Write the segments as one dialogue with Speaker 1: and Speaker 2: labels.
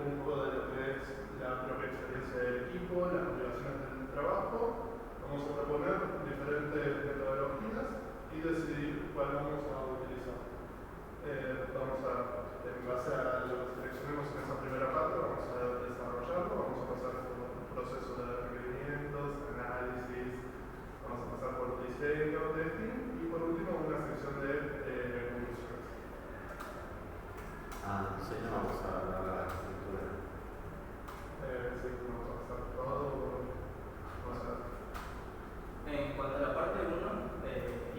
Speaker 1: un poco de lo que es la propia experiencia del equipo, las motivaciones del trabajo. Vamos a proponer diferentes metodologías y decidir cuál vamos a utilizar. En base a lo que seleccionemos en esa primera parte, vamos a desarrollarlo, vamos a pasar por un proceso de requerimientos, análisis, vamos a pasar por diseño, testing y por último una sección de conclusiones.
Speaker 2: Diseño vamos a hablar de la estructura.
Speaker 1: Sí, vamos a pasar todo. Vamos a
Speaker 3: En cuanto a la parte 1,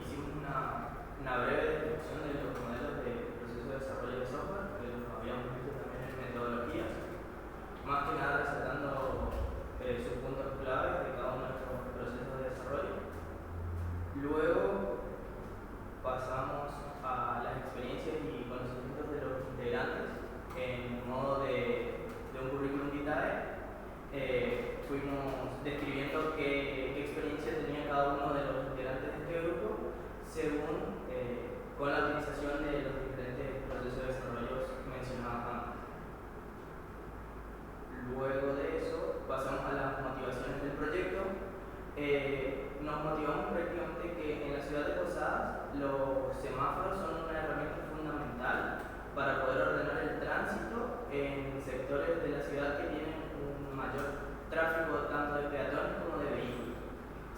Speaker 3: hicimos una breve descripción de los modelos de proceso de desarrollo de software, que los habíamos visto también en metodologías, más que nada resaltando sus puntos claves de cada uno de estos procesos de desarrollo. Luego pasamos a las experiencias y conocimientos de los integrantes en modo de un currículum vitae. Fuimos describiendo qué experiencia tenía cada uno de los integrantes de este grupo según con la utilización de los diferentes procesos de desarrollo mencionados antes. Luego de eso pasamos a las motivaciones del proyecto. Nos motivamos prácticamente que en la ciudad de Posadas los semáforos son una herramienta fundamental para poder ordenar el tránsito en sectores de la ciudad que tienen un mayor tráfico tanto de peatones como de vehículos.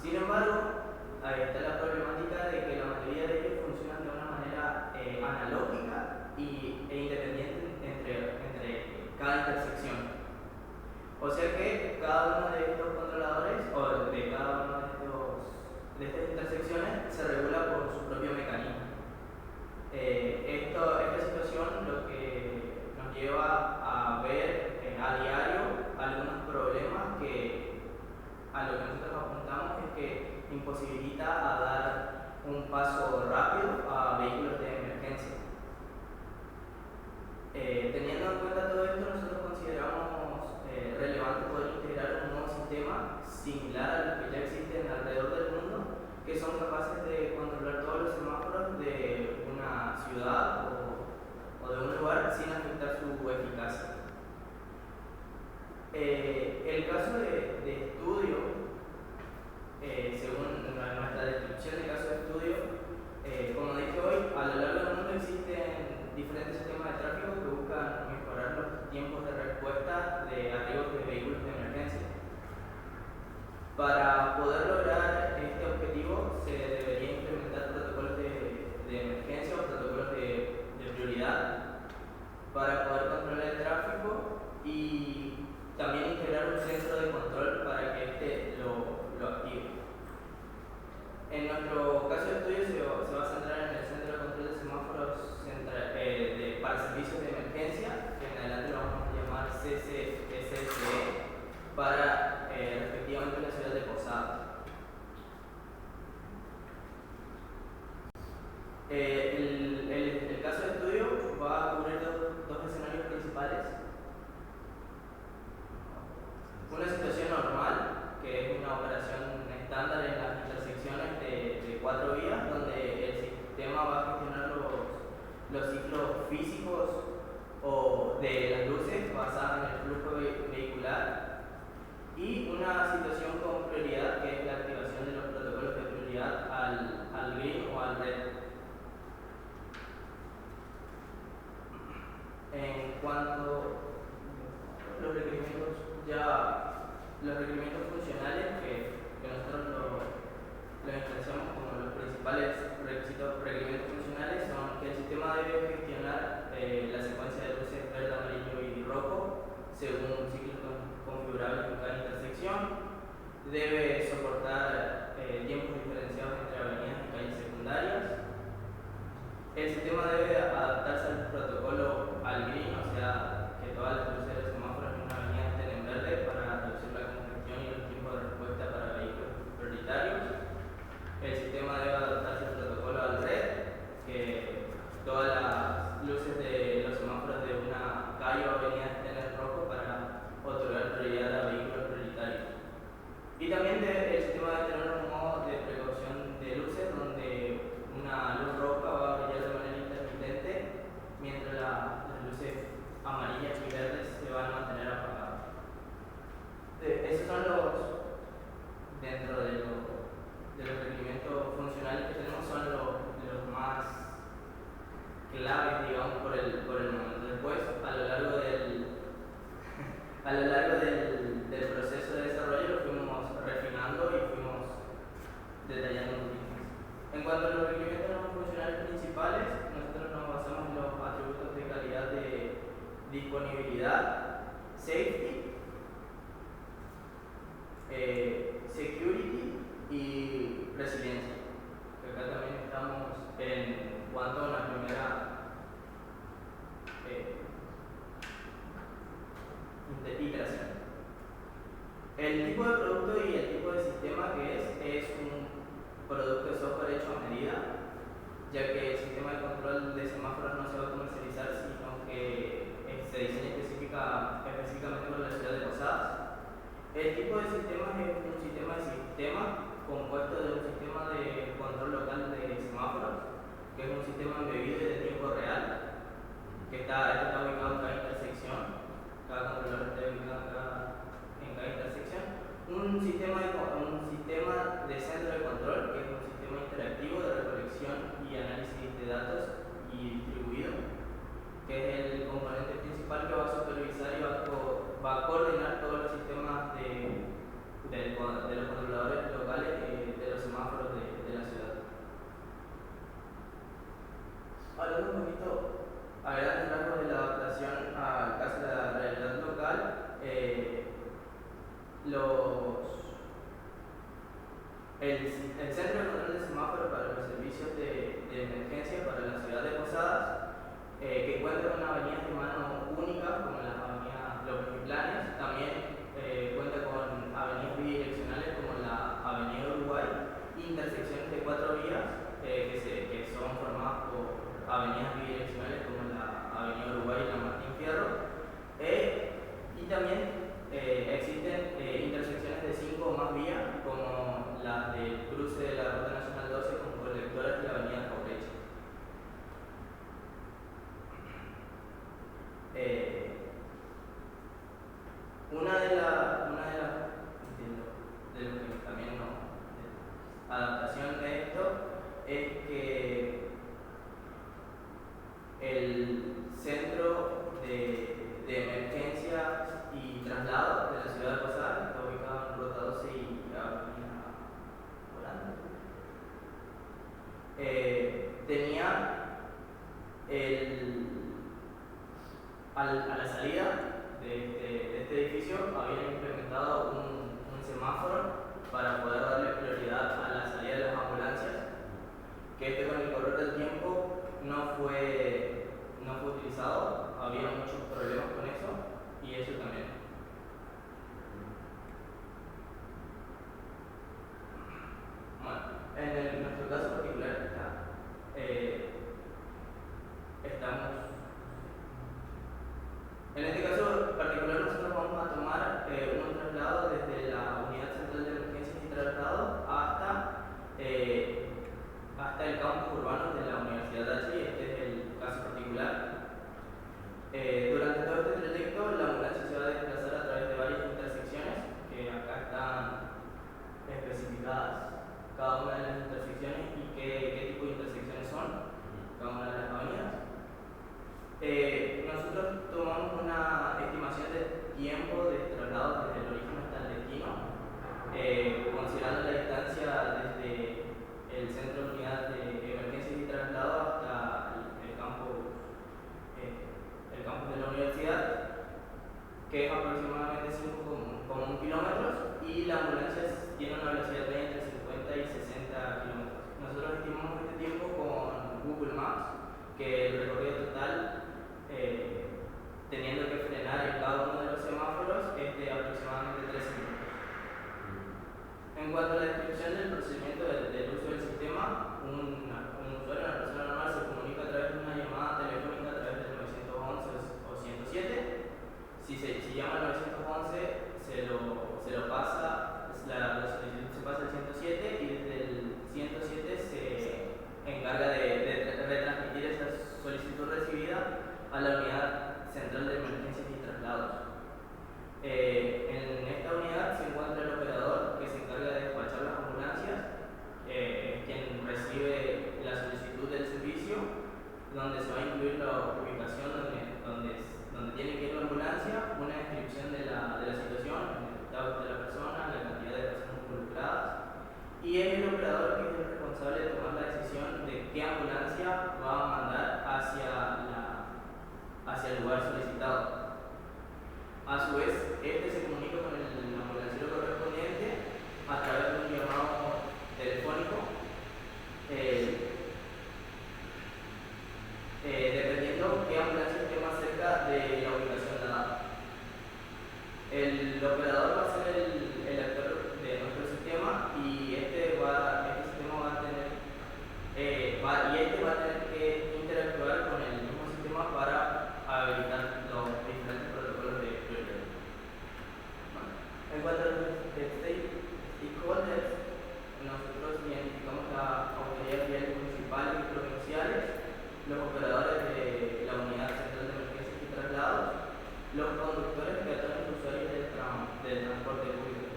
Speaker 3: Sin embargo, ahí está la problemática de que la mayoría de ellos funcionan de una manera analógica e independiente entre cada intersección. O sea que cada uno de estos controladores o de cada uno de estas intersecciones se regula por su propio mecanismo. Esta situación lo que nos lleva a ver a diario algunos problemas que a lo que nosotros apuntamos es que imposibilita a dar un paso rápido a vehículos de emergencia. Teniendo en cuenta todo esto, nosotros consideramos relevante poder integrar un nuevo sistema similar a los que ya existen alrededor del mundo, que son capaces de controlar todos los semáforos de una ciudad o de un lugar sin afectar su eficacia. El caso de estudio, según nuestra descripción de caso de estudio, como dije hoy, a lo largo del mundo existen diferentes sistemas de tráfico que buscan mejorar los tiempos de respuesta de arribos de vehículos de emergencia. Para poder lograr este objetivo se debería implementar protocolos de emergencia o protocolos de prioridad para poder controlar el tráfico y también integrar un centro de control para que éste lo active. En nuestro caso de estudio se va a centrar en el centro de control de semáforos para servicios de emergencia, que en adelante lo vamos a llamar CCSSE, para respectivamente la ciudad de Posadas. El caso de estudio va a cubrir dos escenarios principales. Una situación normal, que es una operación estándar en las intersecciones de 4 vías, donde el sistema va a gestionar los ciclos físicos o de las luces basadas en el flujo vehicular, y una situación con prioridad, que es la activación de los protocolos de prioridad al green o al red. En cuanto a los requerimientos funcionales que nosotros lo influenciamos como los principales requerimientos funcionales son que el sistema debe gestionar la secuencia de luces verde, amarillo y rojo según ciclos configurables en cada intersección, debe soportar tiempos diferenciados entre avenidas y calles secundarias. El sistema debe adaptarse al protocolo al green, o sea, que todas las luces de los semáforos en una avenida estén en verde para reducir la congestión y los tiempos de respuesta para vehículos prioritarios. El sistema debe adaptarse al protocolo al red, que todas las luces de los semáforos de una calle o avenida estén en rojo para otorgar prioridad a vehículos prioritarios. Y también el sistema debe tener un modo de precaución de luces donde una luz roja va a brillar de manera intermitente mientras las luces amarillas y verdes se van por el momento. Después, a lo largo a lo largo del proceso de desarrollo lo fuimos refinando y fuimos detallando un poquito más. En cuanto a los requerimientos no funcionales principales, nosotros nos basamos en los atributos de calidad de disponibilidad, safety, security y resiliencia. Que acá también estamos en cuanto a una primera iteración. El tipo de producto y el tipo de sistema que es un producto de software hecho a medida, ya que el sistema de control de semáforos no se va a comercializar, sino que se diseña específicamente para la ciudad de Posadas. El tipo de sistema es un sistema compuesto de un sistema de control local de semáforos, que es un sistema embebido y de tiempo real, que está ubicado en cada intersección, cada controlador está ubicado en cada intersección. Un sistema de centro de control, que es un sistema interactivo de recolección y análisis de datos y distribuido, que es el componente principal que va a supervisar y va a coordinar todos los sistemas de los controladores locales de los semáforos de la ciudad. Hablando un poquito a grandes rasgos de la adaptación al caso de la realidad local, el Centro de Control de Semáforos para los servicios de emergencia para la ciudad de Posadas, que cuenta con avenidas de mano única, como las avenidas López y Planes, también cuenta con avenidas bidireccionales como la Avenida Uruguay, intersecciones de 4 vías que son formadas por avenidas bidireccionales como la Avenida Uruguay y la Martín Fierro, y también existen intersecciones de 5 o más vías como las del cruce de la Ruta Nacional 12 con colectoras de la Avenida Caureche. Una de lo que también adaptación de esto es que el centro de emergencias y traslados de la ciudad de Posadas, que está ubicado en Ruta 12 y Avenida Holanda, tenía a la salida de este edificio habían implementado un semáforo para poder darle prioridad a la salida de las ambulancias, que con el correr del tiempo no fue utilizado, había muchos problemas con eso y eso también. Bueno, en nuestro caso particular en este caso particular nosotros vamos a tomar un traslado desde la Unidad Central de Emergencias y Traslado hasta el campus urbano de la Universidad de H, este es el caso particular. Durante todo este trayecto la ambulancia se va a desplazar a través de varias intersecciones que acá están especificadas cada una de las intersecciones y qué tipo de intersecciones son cada una de las avenidas. Nosotros tomamos una estimación de tiempo de traslado desde el origen hasta el destino, considerando la distancia desde el centro de unidad de emergencias y traslado hasta el campus de la universidad, que es aproximadamente 5,1 kilómetros, y la ambulancia tiene una velocidad media entre 50 y 60 kilómetros. Nosotros estimamos este tiempo con Google Maps, que el recorrido total, teniendo que frenar en cada uno de los semáforos, es de aproximadamente 13 minutos. En cuanto a la descripción del procedimiento del uso del sistema, un usuario, una persona normal, se comunica a través de una llamada telefónica a través del 911 o 107. Si llama al 911, se lo pasa, la solicitud se pasa al 107 y desde el 107 se encarga de retransmitir esa solicitud recibida a la Unidad Central de Emergencias y Traslados. En esta unidad se encuentra el operador que se encarga de despachar las ambulancias, quien recibe la solicitud del servicio, donde se va a incluir la ubicación función de la situación, el estado de la persona, la cantidad de personas involucradas, y es el operador que es el responsable de tomar la decisión de qué ambulancia va a mandar hacia el lugar solicitado. A su vez, este se comunica con el ambulanciero correspondiente a través de un llamado telefónico, dependiendo qué ambulancia esté más cerca de la ubicación dada. El operador va a ser el actor de nuestro sistema y este sistema va a tener que interactuar con el mismo sistema para habilitar los diferentes protocolos de prioridad. Bueno, en cuanto a los stakeholders, nosotros identificamos las autoridades viales municipales y provinciales, los operadores de la unidad central de emergencias y traslados, los conductores, peatones y usuarios del transporte público.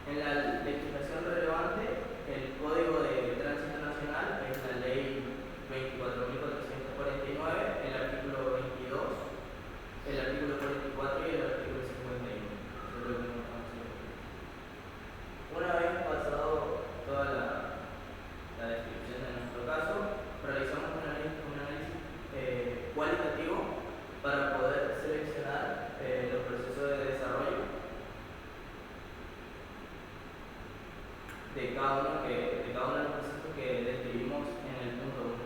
Speaker 3: En la legislación relevante, el Código de Tránsito Nacional es la Ley 24.449, el artículo 22, el artículo 44 y el artículo 51. Una vez pasado toda la descripción de nuestro caso, realizamos un análisis cualitativo para poder seleccionar los procesos de desarrollo de cada uno de los procesos que describimos en el punto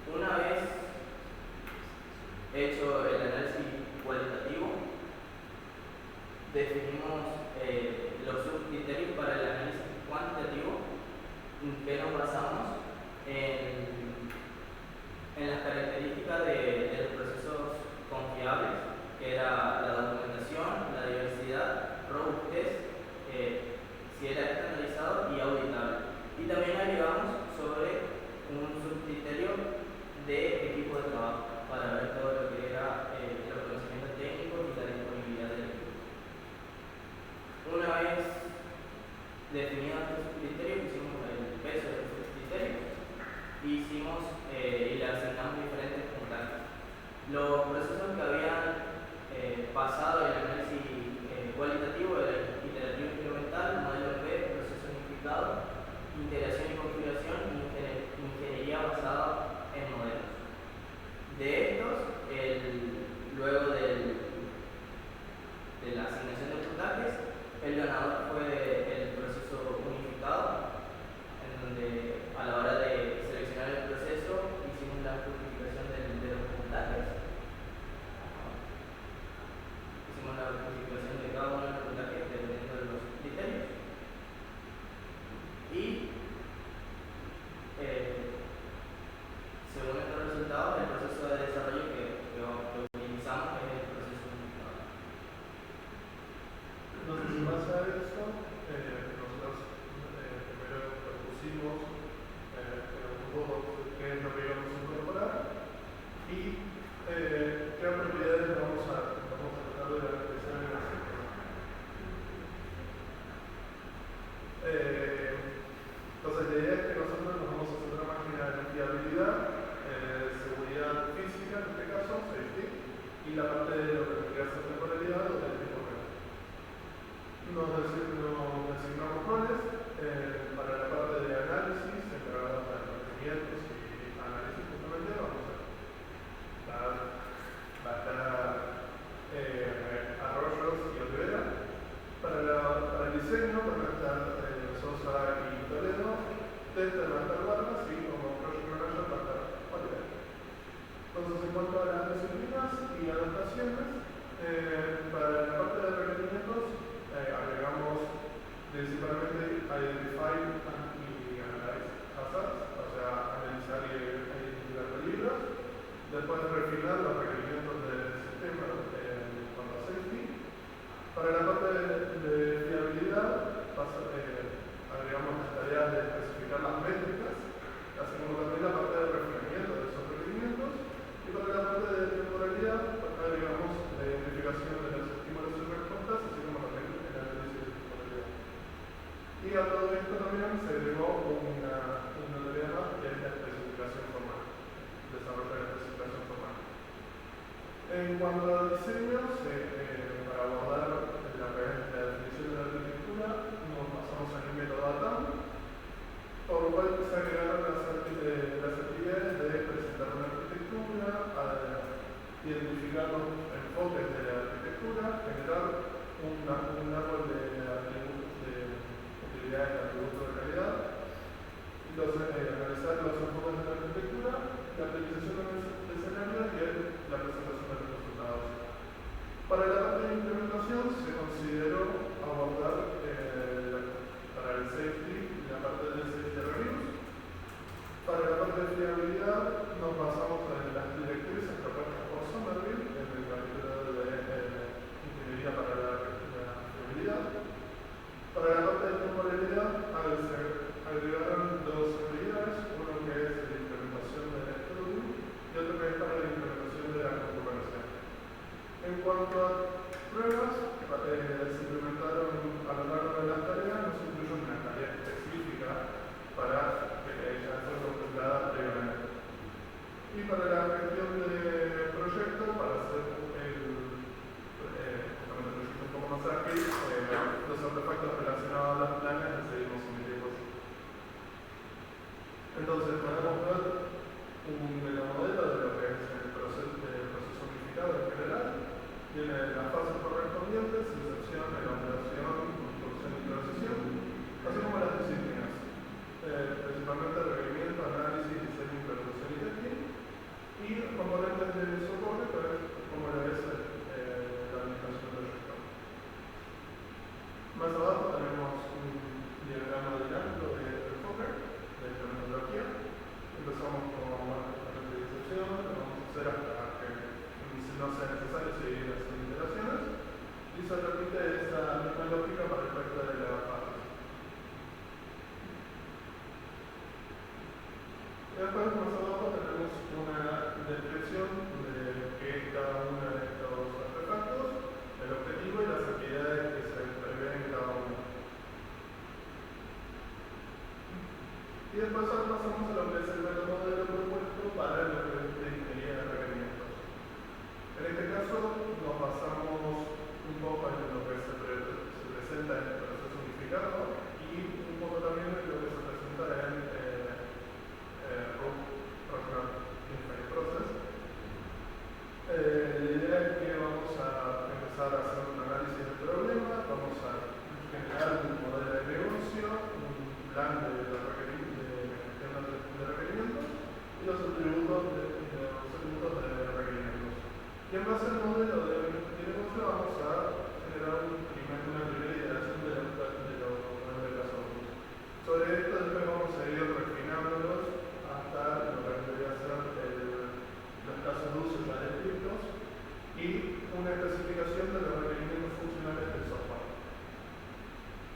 Speaker 3: 1. Una vez hecho el análisis cualitativo, definimos los subcriterios para el análisis cuantitativo, que nos basamos en las características de los procesos confiables, que era la documentación, la diversidad, robustez, si era estandarizado y auditable. Y también agregamos sobre un subcriterio de equipo de trabajo para ver todo lo que era los conocimientos técnicos y la disponibilidad del equipo. Una vez definidos estos criterios, hicimos el peso de estos criterios y le asignamos diferentes puntajes. Los procesos que habían pasado el análisis cualitativo era el iterativo incremental, modelo B, proceso unificado, integración y configuración y ingeniería basada en modelos. De estos, luego de la asignación de puntajes, el ganador fue el proceso unificado, en donde a la hora de seleccionar el proceso hicimos la justificación de los puntajes. Hicimos la justificación de cada uno de los puntajes dependiendo de los criterios. Y según estos resultados, el proceso de desarrollo que utilizamos es el proceso unificado.
Speaker 1: Entonces, en base a eso, nosotros primero propusimos un poco qué es lo que íbamos a incorporar y qué propiedades vamos a tratar de garantizar en el sistema. Entonces, la idea es que nosotros nos vamos a centrar más en la fiabilidad, seguridad física, en este caso, safety, y la parte de lo que vendría a ser temporalidad o del tiempo real. Nos designamos roles para la parte de análisis, encargados de requerimientos y análisis justamente, vamos a estar Arroyos y Olivera. Para el diseño van a estar Sosa y Toledo, Tester va a estar Vargas y como Project Manager va a estar Olivera. Entonces, en cuanto a las disciplinas y adaptaciones, para la parte de requerimientos agregamos principalmente Identify y Analyze Hazards, o sea, analizar y identificar peligros. Después refinar los requerimientos del sistema en cuanto a safety. Para la parte de fiabilidad, agregamos las tareas de especificar las métricas, así como también la parte de refinamiento de esos requerimientos. Y para la parte de temporalidad, agregamos la identificación de los estímulos y respuestas, así como también el análisis de temporalidad. Y a todo esto también se agregó una tarea más, que es la especificación formal, desarrollo de la especificación formal. En cuanto a diseños, método ATAM, por lo cual se agregaron las actividades de presentar una arquitectura, identificar los enfoques de la arquitectura, generar un árbol de atributos de utilidades de atributos de calidad, analizar los enfoques de la arquitectura, la optimización de escenarios y la presentación de los resultados. Para la parte de implementación se consideró abordar para el safety la parte de safety reviews. Para la parte de fiabilidad nos basamos en las directrices propuestas por Somerville en el capítulo de ingeniería para la fiabilidad. Para la parte de temporalidad se agregaron dos habilidades, uno que es la implementación del estudio y otro que es para la implementación de la concurrencia. En cuanto a pruebas, se implementaron a lo largo de la tarea, no se incluyó una tarea específica para que ya fue contemplada previamente. Y para la gestión de proyecto, para hacer justamente el proyecto un poco más ágil, los artefactos relacionados a las planas decidimos omitirlos. Entonces, podemos ver un metamodelo de lo que es el proceso unificado en general. Tiene las fases correspondientes, inserción, elaboración, construcción y transición, así como las disciplinas, principalmente requerimiento, análisis, diseño, implementación y testing, y componentes de soporte, como lo es la administración del proyecto. Más abajo tenemos un diagrama dinámico de enfoque, de metodología. Empezamos con la utilización, lo vamos a hacer hasta que no sea necesario seguir las iteraciones, y se repite esa misma lógica para el resto de la fase. Después, más abajo, tenemos una descripción de qué es cada uno de estos artefactos, el objetivo y las actividades que se prevén en cada uno. Y después ahora pasamos a lo que es el metamodelo propuesto para lo que es de ingeniería de requerimientos. En este caso nos basamos un poco en lo que se presenta en el proceso unificado y un poco también en lo que se presenta en Roadmap Interface Process. La idea es que vamos a empezar a hacer un análisis del problema, vamos a generar un modelo de negocio, un plan de gestión de requerimientos y los atributos de requerimientos. Y en base al modelo de negocio vamos a generar una primera iteración de los casos. Sobre esto después vamos a ir refinándolos hasta lo que debería ser los casos de uso ya descritos y una especificación de los requerimientos funcionales del software.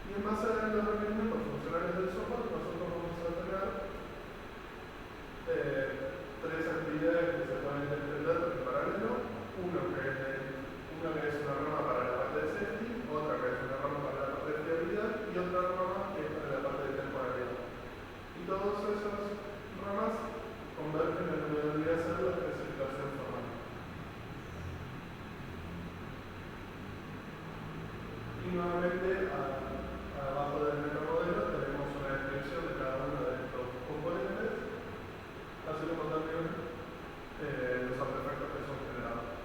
Speaker 1: Y en base a los requerimientos funcionales del software nosotros vamos a tener tres actividades que se pueden entender en paralelo. Una que es una rama para la parte de safety, otra que es una rama para la parte de fiabilidad y otra rama que es para la parte de temporalidad. Y todas esas ramas convergen en lo que debería ser la especificación formal. Y nuevamente, abajo del metamodelo tenemos una descripción de cada uno de estos componentes, así como también los artefactos que son generados.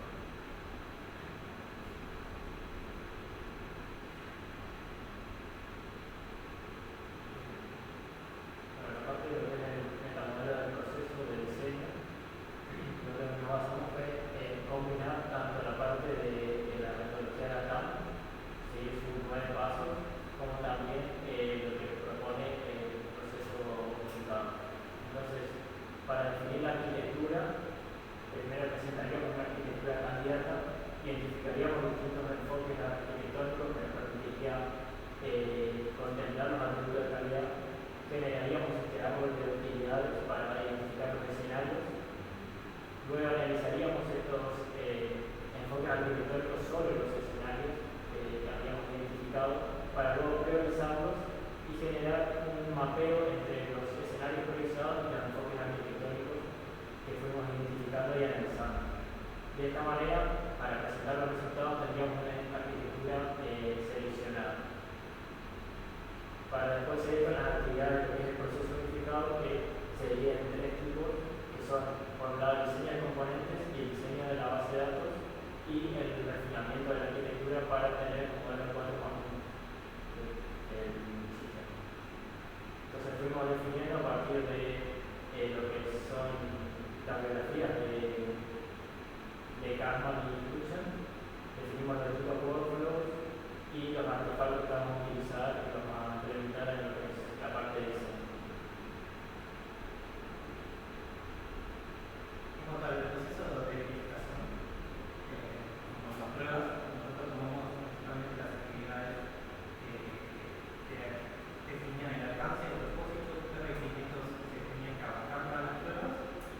Speaker 4: Para después seguir con las actividades que es el proceso unificado, que se divide en tres tipos, que son por un lado el diseño de componentes y el diseño de la base de datos y el refinamiento de la arquitectura para tener un modelo de cuadro conjunto del sistema. Entonces fuimos definiendo a partir de lo que son las biografías de Kahneman y Lutzen, definimos los tipos de workflows y los artefactos que vamos a utilizar y vamos a implementar en lo que es la parte de diseño.
Speaker 5: En cuanto al proceso de verificación, como las pruebas, nosotros tomamos principalmente las actividades que definían el alcance, el propósito, qué requerimientos se tenían que abarcar para las pruebas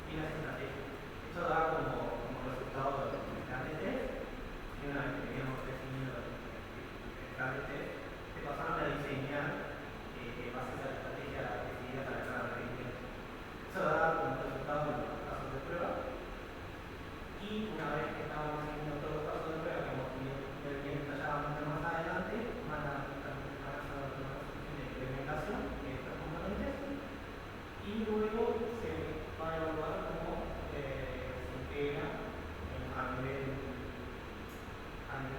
Speaker 5: y las estrategias. Esto da como resultado el plan de test, y una vez que habíamos definido el plan de test, se pasaron a diseñar bases a la estrategia definida para cada requerimiento. Eso da como resultado los casos de prueba. Y una vez que estábamos haciendo todos los casos de prueba, que hemos ver bien detalladamente más adelante, van a hacer una solución de implementación de estos componentes y luego se va a evaluar cómo se integra a nivel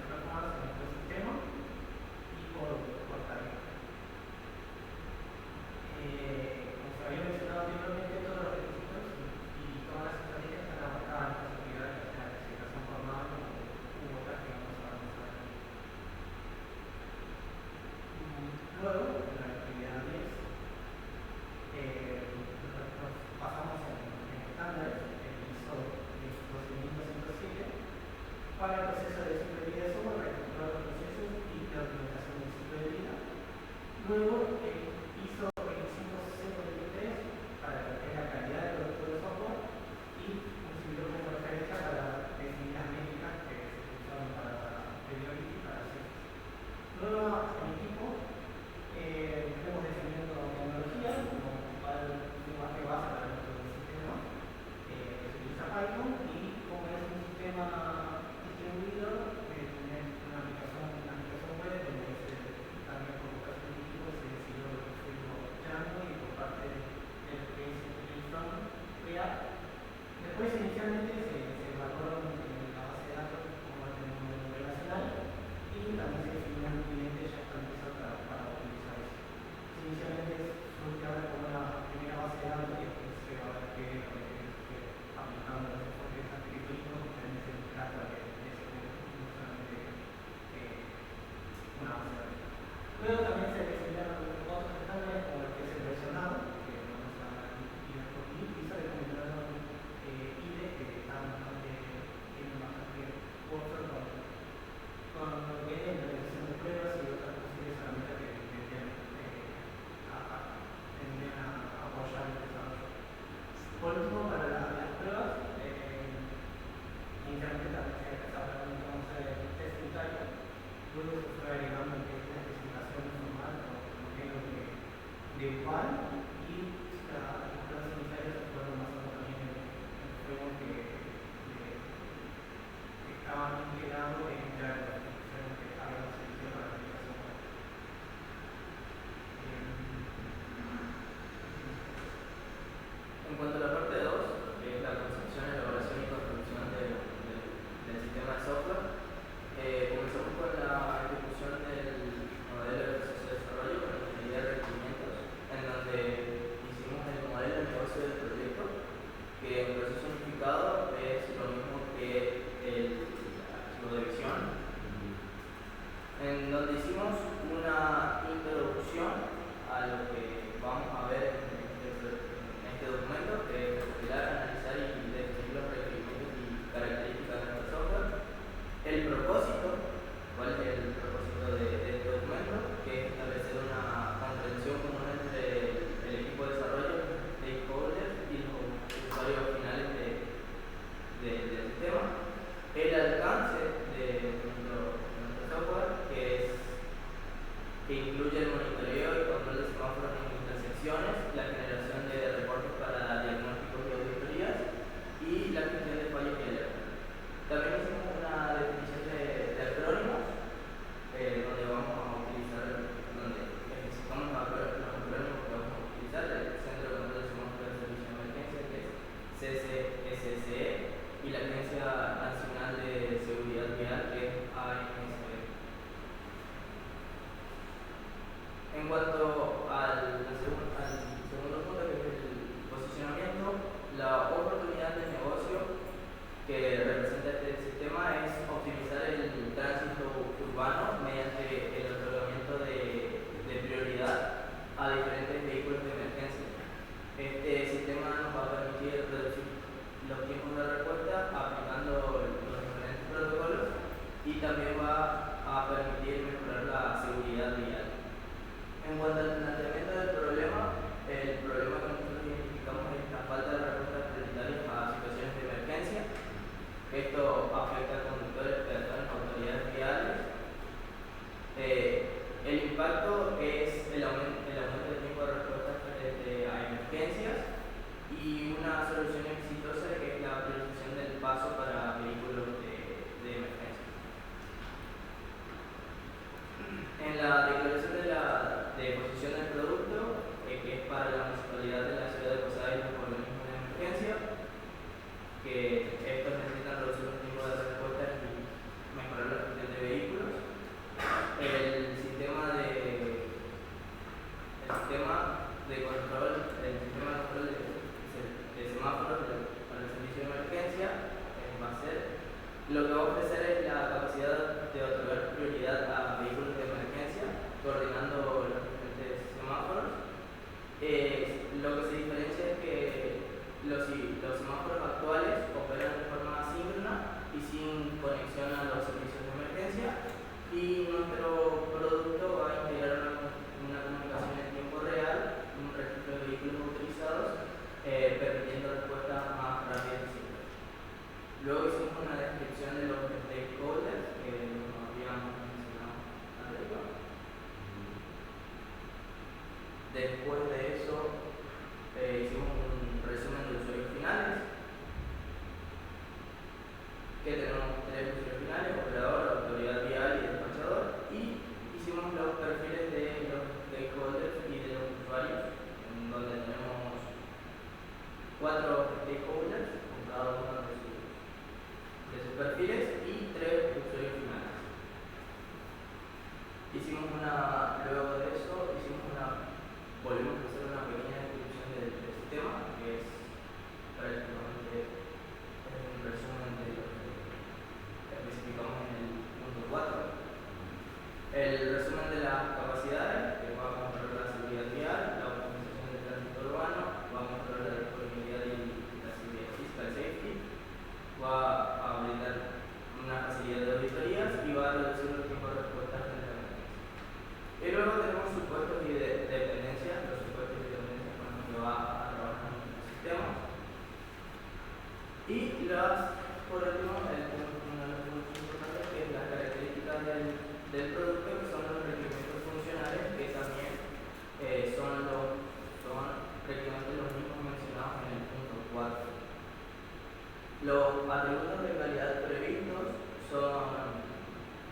Speaker 5: performance en nuestro sistema y por tarea. Como se había mencionado anteriormente, todos los requisitos y todas las estrategias están abarcadas en las actividades de la clasificación formal u otras que vamos a avanzar. Luego, en la actividad 10, nos pasamos en estándares, el ISO 12107, para el proceso de ciclo de vida de software, para estructurar los procesos y la documentación del ciclo de vida. Luego, el ISO 25023 para lo que es la calidad del producto de software y un sirvió como referencia para definir las métricas que se usaron para periodistas y para hacer. Luego, en equipo, fuimos definiendo tecnologías como principal lenguaje base para nuestro sistema, se utiliza Python y como es un sistema distribuido, tener una aplicación web donde también por vocación de equipo se decidió
Speaker 3: que representa este sistema es optimizar el tránsito urbano mediante el otorgamiento de prioridad a diferentes vehículos de emergencia. Este sistema nos va a permitir reducir los tiempos de respuesta aplicando los diferentes protocolos y también va a permitir mejorar la seguridad vial. En cuanto al planteamiento del problema, el problema que nosotros identificamos es la falta de respuestas prioritarias a situaciones de emergencia. Esto afecta a conductores, peatones, autoridades viales. El impacto es el aumento del tiempo de respuesta frente a emergencias y una solución exitosa que es la priorización del paso para vehículos de emergencia. En la declaración de posición del producto, que es para la municipalidad de la ciudad de Posadas y los organismos de emergencia, que estos necesitan reducir los tiempos de respuesta y mejorar la gestión de vehículos. El sistema de control de semáforos para el servicio de emergencia va a ser lo que va a ofrecer es la capacidad de otorgar prioridad a vehículos de emergencia, coordinando los diferentes semáforos. Lo que se diferencia es que los semáforos actuales operan de forma asíncrona y sin conexión a los servicios de emergencia, y nuestro producto va a integrar una comunicación en tiempo real, un registro de vehículos autorizados, permitiendo respuestas más rápidas y simples. Luego hicimos una descripción de los stakeholders que nos habíamos mencionado arriba. Después de eso, hicimos un resumen de usuarios finales, que tenemos 3 usuarios finales: operador, autoridad vial y despachador, y hicimos los perfiles de los stakeholders y de los usuarios, en donde tenemos 4 stakeholders con cada uno de sus perfiles y 3 usuarios finales. Luego de eso, volvimos a hacer una pequeña descripción del sistema, que es prácticamente un resumen de lo que especificamos en el punto 4. El resumen de las capacidades, que va a controlar la seguridad vial, la optimización del tránsito urbano, va a controlar la disponibilidad y la seguridad physical safety, va a brindar una facilidad de auditorías y va a reducir los tiempos de respuesta frente a la emergencia. Y luego tenemos supuestos y dependencias, los supuestos y dependencias con los que va a trabajar nuestro sistema. Y por último, uno de los puntos importantes, que es las características del producto, que son los requerimientos funcionales, que también son prácticamente los mismos mencionados en el punto 4. Los atributos de calidad previstos son: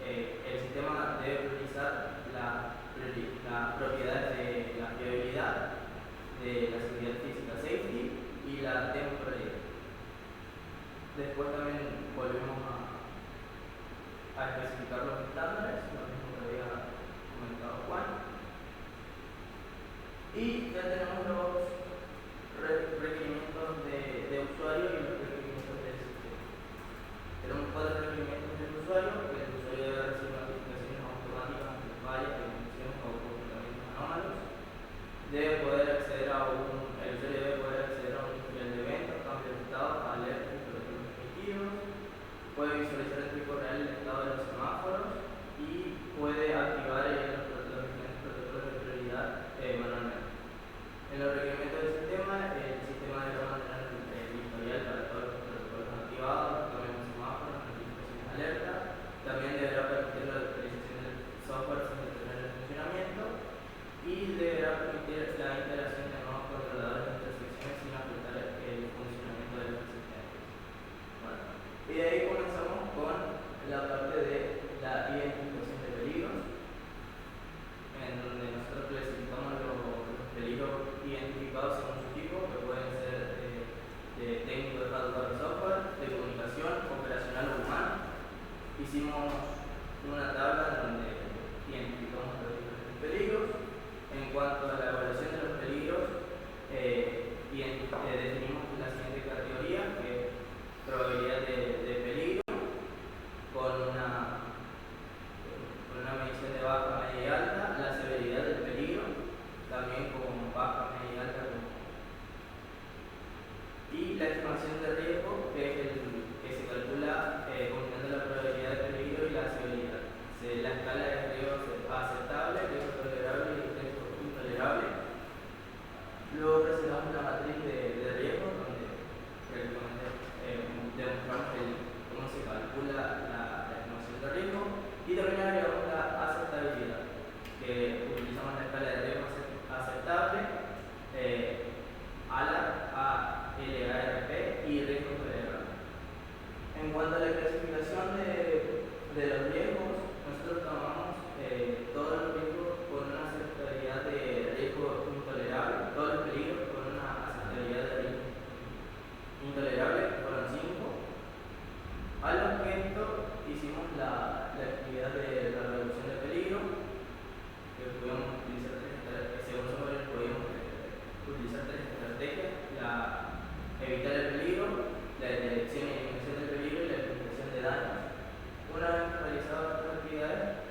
Speaker 3: el sistema debe priorizar las propiedades de la fiabilidad, de la seguridad física safety y la temporalidad. Después también volvemos a especificar los estándares, lo mismo que había comentado Juan. Y ya tenemos los requerimientos de usuario y los requerimientos del sistema. Tenemos 4 requerimientos del usuario: que el usuario debe recibir notificaciones automáticas ante fallas, detenciones o comportamientos anómalos. El usuario debe poder acceder a un historial de eventos, cambios de estado, alertas y protocolos respectivos. Puede visualizar en tiempo real el estado de los semáforos y puede activar los diferentes protocolos de prioridad manualmente. En los requerimientos del sistema, el sistema debe mantener el historial para todos los protocolos activados, cambios de semáforos, notificaciones de alerta. También deberá permitir la actualización del software sin detener el funcionamiento, y deberá permitir la integración de nuevos controladores de intersecciones sin afectar el funcionamiento del sistema. Bueno, y de ahí comenzamos con la parte de la identificación de peligros, en donde nosotros clasificamos los peligros identificados según su tipo, que pueden ser de técnico de hardware o software, de comunicación, operacional o humano. Hicimos una tabla donde identificamos los diferentes peligros. En cuanto a la evaluación de los peligros, definimos la siguiente categoría, que probabilidad de peligro con una medición de baja, media y alta, la severidad del peligro también con baja, media y alta, y la estimación de riesgo, que es el que se calcula combinando la probabilidad de peligro y la severidad. La escala de riesgo aceptable, riesgo tolerable y riesgo intolerable. Luego presentamos la matriz de riesgo, donde prácticamente demostramos cómo se calcula la estimación de riesgo, y también agregamos la aceptabilidad, que utilizamos la escala de riesgo aceptable, ALARP y riesgo tolerable. En cuanto a la clasificación de los riesgos, nosotros tomamos todos los riesgos con una aceptabilidad de riesgo intolerable, todos los peligros con una aceptabilidad de riesgo intolerable, que fueron 5. Al objeto hicimos la actividad de la reducción de peligro, que pudimos utilizar según su nombre, pudimos utilizar 3 estrategias: evitar el peligro, la detección y eliminación del peligro y la eliminación de daños. Una vez realizadas estas actividades,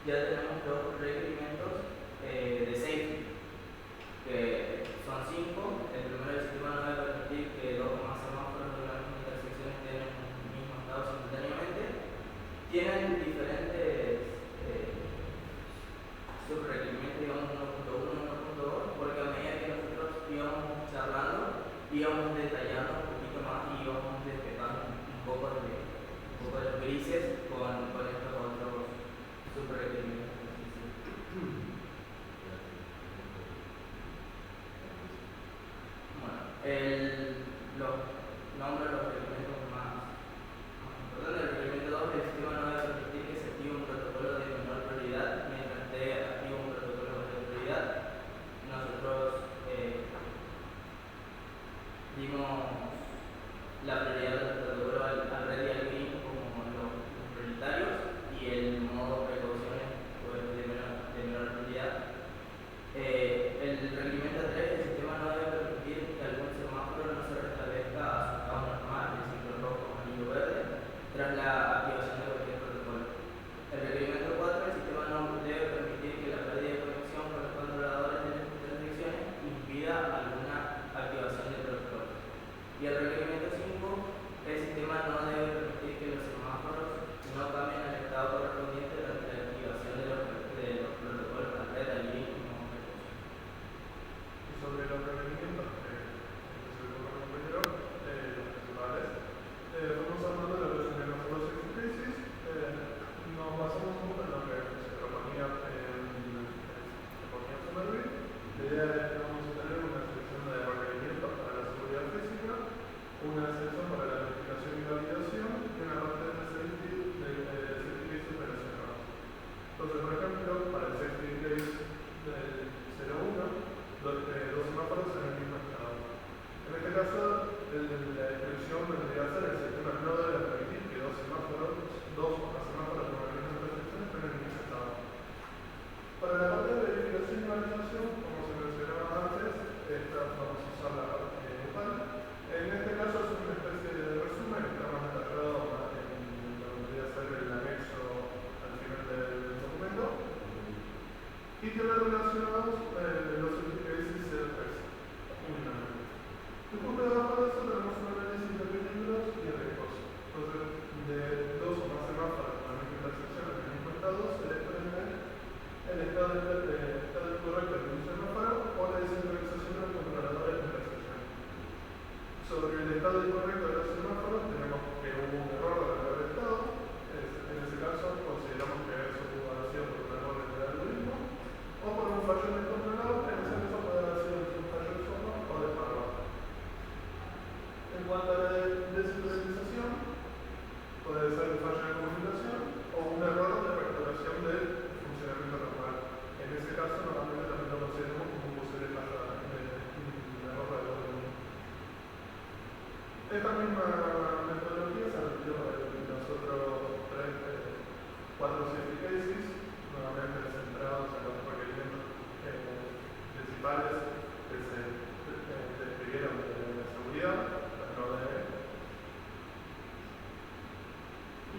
Speaker 3: ya tenemos los requerimientos de safety, que son 5. El primero, el sistema no debe permitir que 2 o más semáforos de una misma intersección estén en el mismo estado simultáneamente. Tienen diferentes subrequerimientos, digamos 1.1, 1.2, porque a medida que nosotros íbamos charlando, íbamos detallando un poquito más y íbamos despejando un poco de los grises con estos otros subrequerimientos. Bueno, los nombres, los requerimientos más importantes. El requerimiento 2: el sistema no debe permitir que se active un protocolo de menor prioridad mientras esté activo un protocolo de prioridad. Nosotros dimos la prioridad del protocolo al red y al green como los prioritarios, y el modo precauciones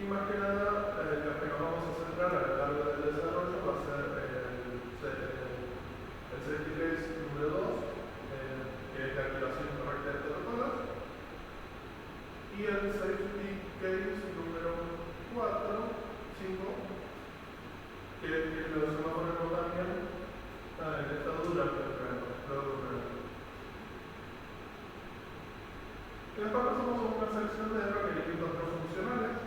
Speaker 1: Y más que nada, lo que nos vamos a centrar a lo largo del desarrollo va a ser el safety case número 2, que es la activación correcta de protocolos, y el safety case número 4, 5, que lo ponemos también en estado durante el programa. Después pasamos a una sección de requerimientos no funcionales,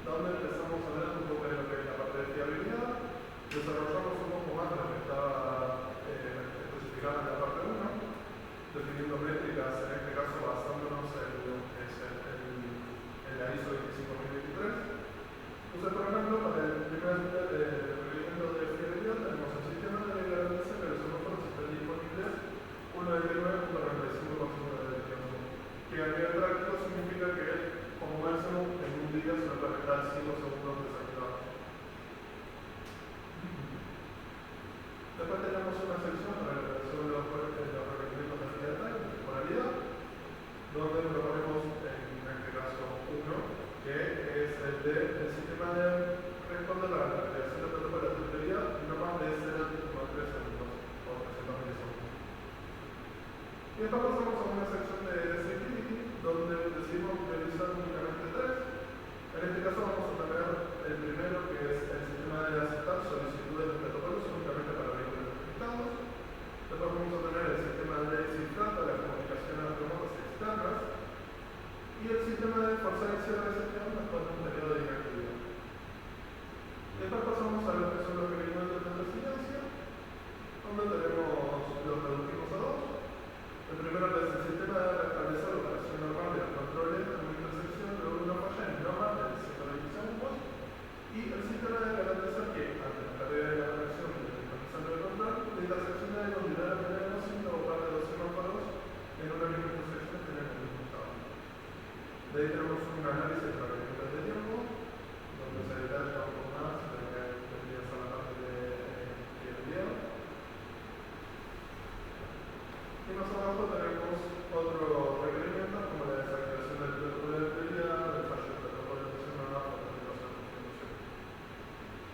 Speaker 1: donde empezamos a ver un poco de lo que es la parte de fiabilidad, desarrollamos un poco más de lo que estaba especificado en la parte 1, definiendo métricas, en este caso basándonos en lo que es en la ISO 25023. Entonces, por ejemplo, para el primer requerimiento de fiabilidad tenemos el sistema de garantía que los semáforos estén disponibles 199.45% del tiempo, que a nivel práctico significa que como máximo en un día se nos va a estar 5 segundos desactivados. Después tenemos una sección sobre los requerimientos de actividad y temporalidad, donde proponemos en este caso uno, que es el del sistema de responder a la creación de protocolos de prioridad no más de 0,3 segundos o 300 milisegundos. Y después pasamos a una sección de security, donde decidimos priorizar únicamente 3. En este caso vamos a tener el primero, que es el sistema de aceptar solicitudes de protocolos únicamente para vehículos registrados. Después vamos a tener el sistema de cifrar para las comunicaciones remotas externas. Y el sistema de forzar y cierre de sesión después de un periodo de inactividad. Después pasamos a lo que son los requerimientos de resiliencia, donde tenemos los reducimos a 2. El primero es el sistema de restablecer la operación normal de los controles en una intersección de una falla en no más de 120 segundos. Y el sistema de garantizar que, ante la pérdida de la conexión del centro de control, la intersección debe continuar a manera sin provocar de los semáforos en una misma intersección que tiene el mismo estado. De ahí tenemos un análisis de requerimientos de tiempo, donde se detalla un poco más de lo que vendría a ser la parte de fiabilidad. Y más abajo tenemos otro requerimiento como la desactivación del protocolo de prioridad, el fallo del protocolo de semana o la aplicación de función.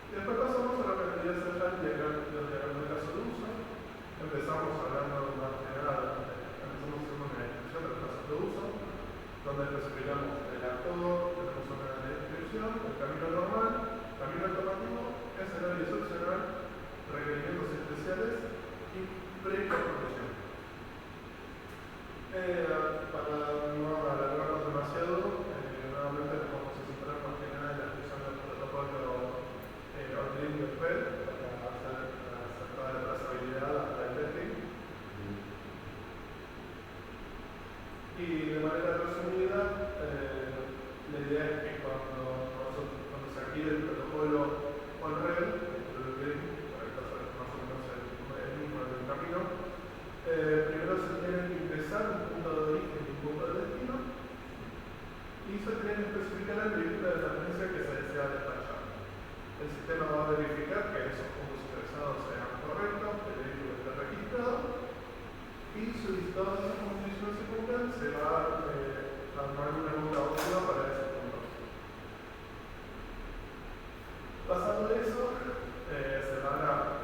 Speaker 1: Y después pasamos a lo que vendría a ser ya el diagrama de caso de uso. Empezamos hablando más que nada, empezamos haciendo una descripción de los casos de uso, donde especificamos el actor, tenemos una descripción, el camino normal, camino alternativo, escenario excepcional, requerimientos especiales y pre-condición. Para no alargarnos demasiado, nuevamente nos vamos a centrar más que nada en la descripción del protocolo OutLink de FED para hacer toda la trazabilidad hasta el testing. Y de manera resumida, la idea es que cuando se active el protocolo on-red, para el caso de más o menos el mismo del camino, primero se tiene que ingresar un punto de origen y un punto de destino, y se tiene que especificar el vehículo de emergencia que se desea despachar. El sistema va a verificar que esos puntos ingresados sean correctos, que el vehículo esté registrado, y solicitadas esas condiciones se cumplan, se va a armar una ruta óptima para ese punto. Pasando eso, se van a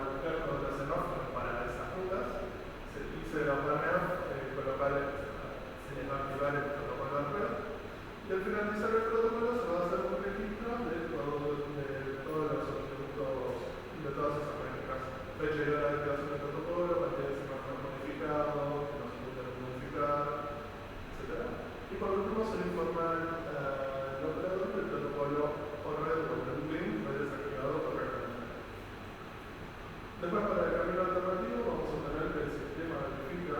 Speaker 1: buscar los semáforos para esas rutas y se les van a colocar, se les va a activar el protocolo de red, y al finalizar el protocolo se va a hacer un registro de todos los atributos de todas esas métricas: fecha y hora de activación del protocolo, cantidad de semáforos modificados, los inputs modificados, etc. Y por último se le informa al operador que el protocolo o red o el link fue desactivado correctamente. Después, para el camino alternativo, vamos a tener que el sistema verifica,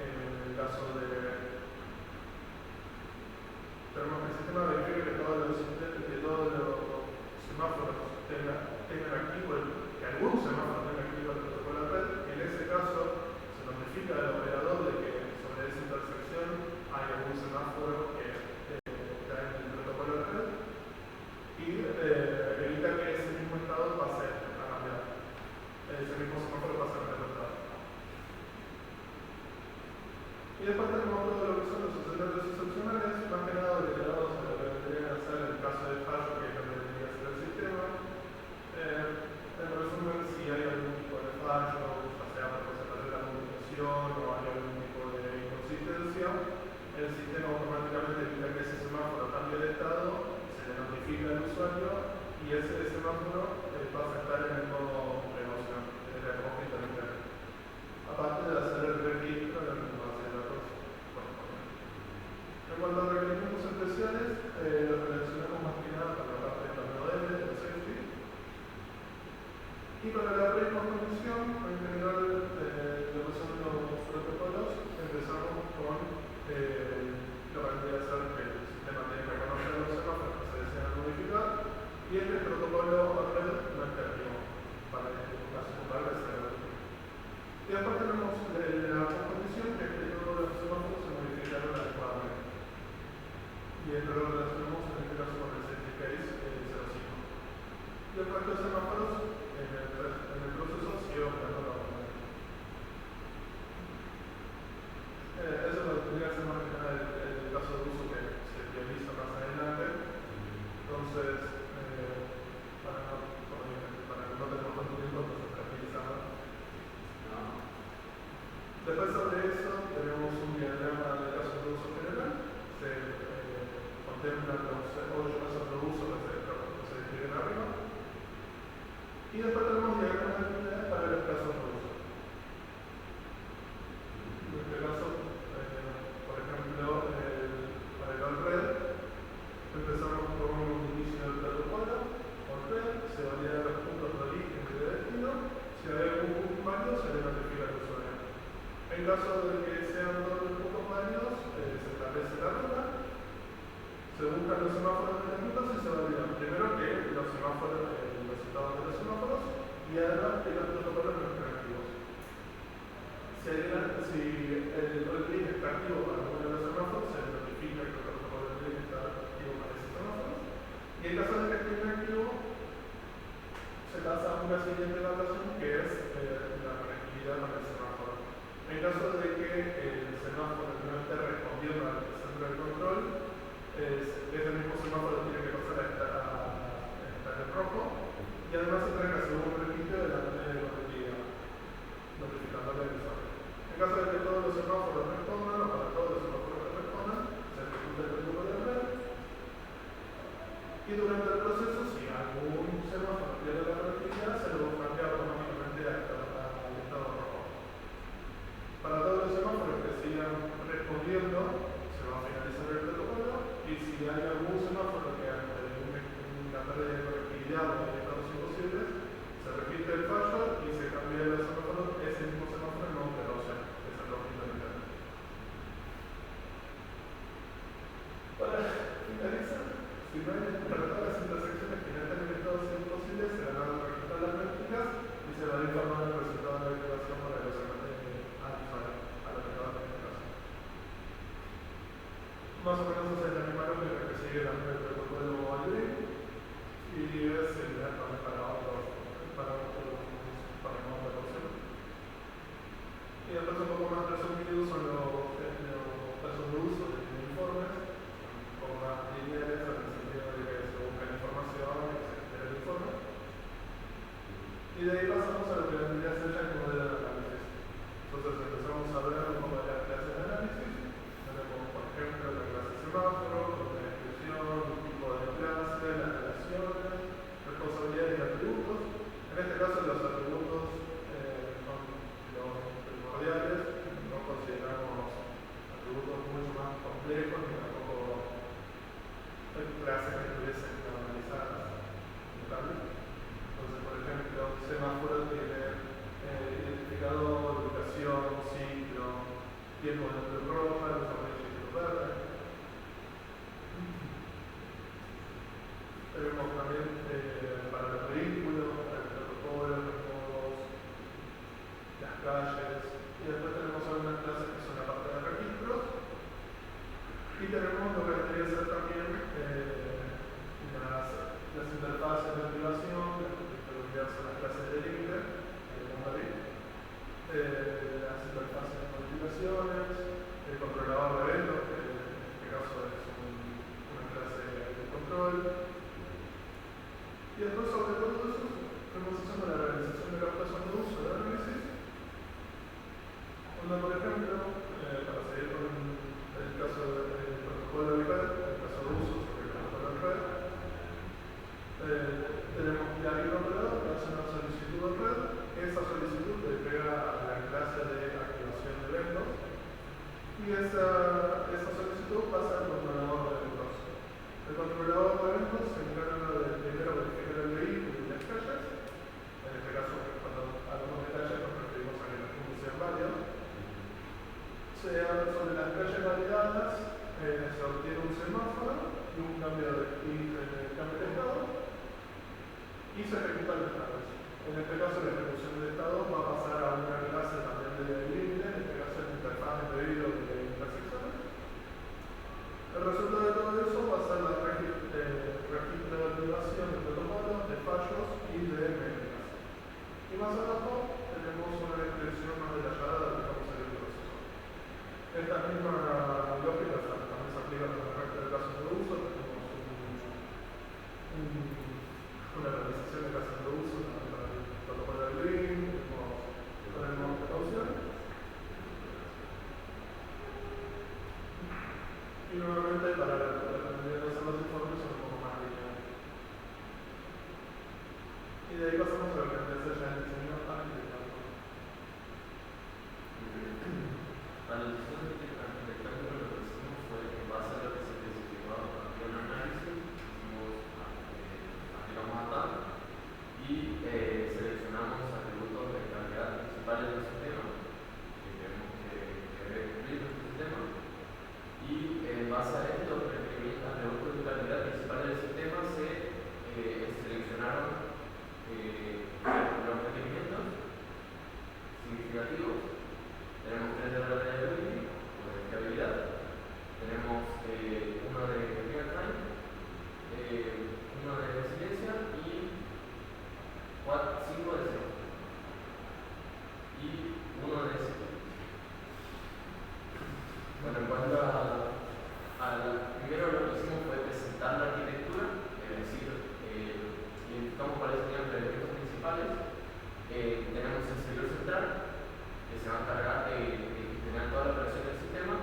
Speaker 1: en el caso de y ese semáforo va a estar en el modo precaución, en el enfoque intermedio. Aparte de hacer el registro de la base de datos correspondiente. En cuanto a requerimientos y expresiones, los relacionamos más que nada con la parte de los modelos, de los safety. Y para la preconstrucción, en general, lo que son los protocolos, empezamos con lo que vendría a ser que el sistema tiene que reconocer los semáforos que se desean modificar y el protocolo red no es creativo para la puntual de ser. Y después tenemos la condición que es que todos los semáforos se modificaron adecuadamente. Y esto lo relacionamos en este caso con el safety case 05. Y el resto de semáforos en el proceso sigue operando normalmente. Eso es lo que tendría que ser más que nada el caso de uso que se realiza más adelante. Entonces, para no tener tanto tiempo, entonces tranquilizamos. Después sobre eso tenemos un diagrama de casos de uso general. Se contemplan los 8 casos de uso que se describen arriba. Y después tenemos diagramas de actividad para los casos de uso. En este caso, por ejemplo, para el on-red, empezamos con un inicio del protocolo. On-red se validan los puntos de origen y de destino. Si hay algún punto válido, se le notifica al usuario. En caso de que sean todos los puntos válidos, se establece la ruta. Se buscan los semáforos de las rutas y se validan primero que los semáforos, los estados de los semáforos y además que los protocolos no están activos. Si el link está activo para uno de los semáforos, se notifica que el protocolo del link está activo para ese semáforo. Y en caso de que esté inactivo, se pasa a una siguiente evaluación que es la conectividad para el semáforo. En caso de que el semáforo no esté respondiendo al centro de control, ese mismo semáforo tiene que pasar a estar en rojo y además se tiene que hacer un registro de la manera de conectividad, notificándole al usuario. En caso de que todos los semáforos respondan, o para todos los semáforos que respondan, se ejecuta el protocolo de red. Y durante el proceso, si algún semáforo pierde la conectividad, se lo cambia automáticamente al estado rojo. Para todos los semáforos que sigan respondiendo, se va a finalizar el protocolo. Y si hay algún semáforo que ante una pérdida de conectividad o de estados imposibles, se repite el fallo y se cambia el semáforo, ese mismo semáforo en modo precaución, que es el lógico interno. Para finalizar, si no hay para todas las intersecciones que no están en estados imposibles, se van a registrar las métricas y se va a informar el resultado de la activación para los a los estados de caso. Más o menos es la misma lógica que sigue también el protocolo ALDE y es similar también para modo de opción. Y después un poco más resumidos son los casos de uso de informes, un poco más lineales en el sentido de que se busca la información y se genera el informe. Y de ahí pasamos a lo que vendría a ser ya el modelo de análisis. Entonces empezamos a ver un poco de las clases de análisis. Tenemos, por ejemplo, la clase semáforo, con la descripción, el tipo de clase, las relaciones, responsabilidades y atributos. En este caso, los atributos son los primordiales, no consideramos atributos mucho más complejos ni tampoco clases que estuviesen normalizadas. Entonces, por ejemplo, semáforo tiene identificador, ubicación, ciclo, tiempo de luz roja, luz amarilla y luz verde. Tenemos también para los vehículos, para el protocolo, los modos, las calles. Y después tenemos algunas clases que son la parte de registros. Y tenemos lo que debería ser también las interfaces de activación, que son las clases de límite, las interfaces de modificaciones, el controlador de eventos, que en este caso es una clase de control. Y después, sobre todo eso, estamos haciendo la realización de captación de uso de análisis. Cuando, por ejemplo, para seguir con el caso del protocolo de red, el caso de uso sobre el protocolo de red, y un cambio de estado y se ejecuta el estado. En este caso la ejecución del estado va a pasar a una clase también de límite, en este caso es interfaz de pedido de intersecciones. El resultado de todo eso va a ser la registro de activación de protocolos, de fallos y de métricas. Y más abajo tenemos una descripción más detallada de cómo sería el proceso. Esta misma lógica también se aplica con el resto de casos de uso. Tenemos una realización de casos de uso también para el protocolo de link, tenemos precaución. Y nuevamente para hacer los informes son un poco más lineales. Y de ahí pasamos a lo que vendría a ser ya el diseño arquitectónico.
Speaker 2: Para el diseño arquitectónico lo que hicimos fue, en base a lo que se especificaba en un análisis, aplicamos a TAM y seleccionamos atributos de calidad principales del sistema que queremos que debe cumplir nuestro sistema. Y en base a esto, los atributos de calidad principales del sistema se seleccionaron los requerimientos significativos. Tenemos 3 de reliability o de fiabilidad, tenemos uno de real time, uno de resiliencia y 5 de seguridad y uno de seguridad. Bueno, en cuanto primero lo que hicimos fue presentar la arquitectura, es decir, identificamos cuáles serían los elementos principales. Tenemos el servidor central, que se va a encargar de gestionar toda la operación del sistema,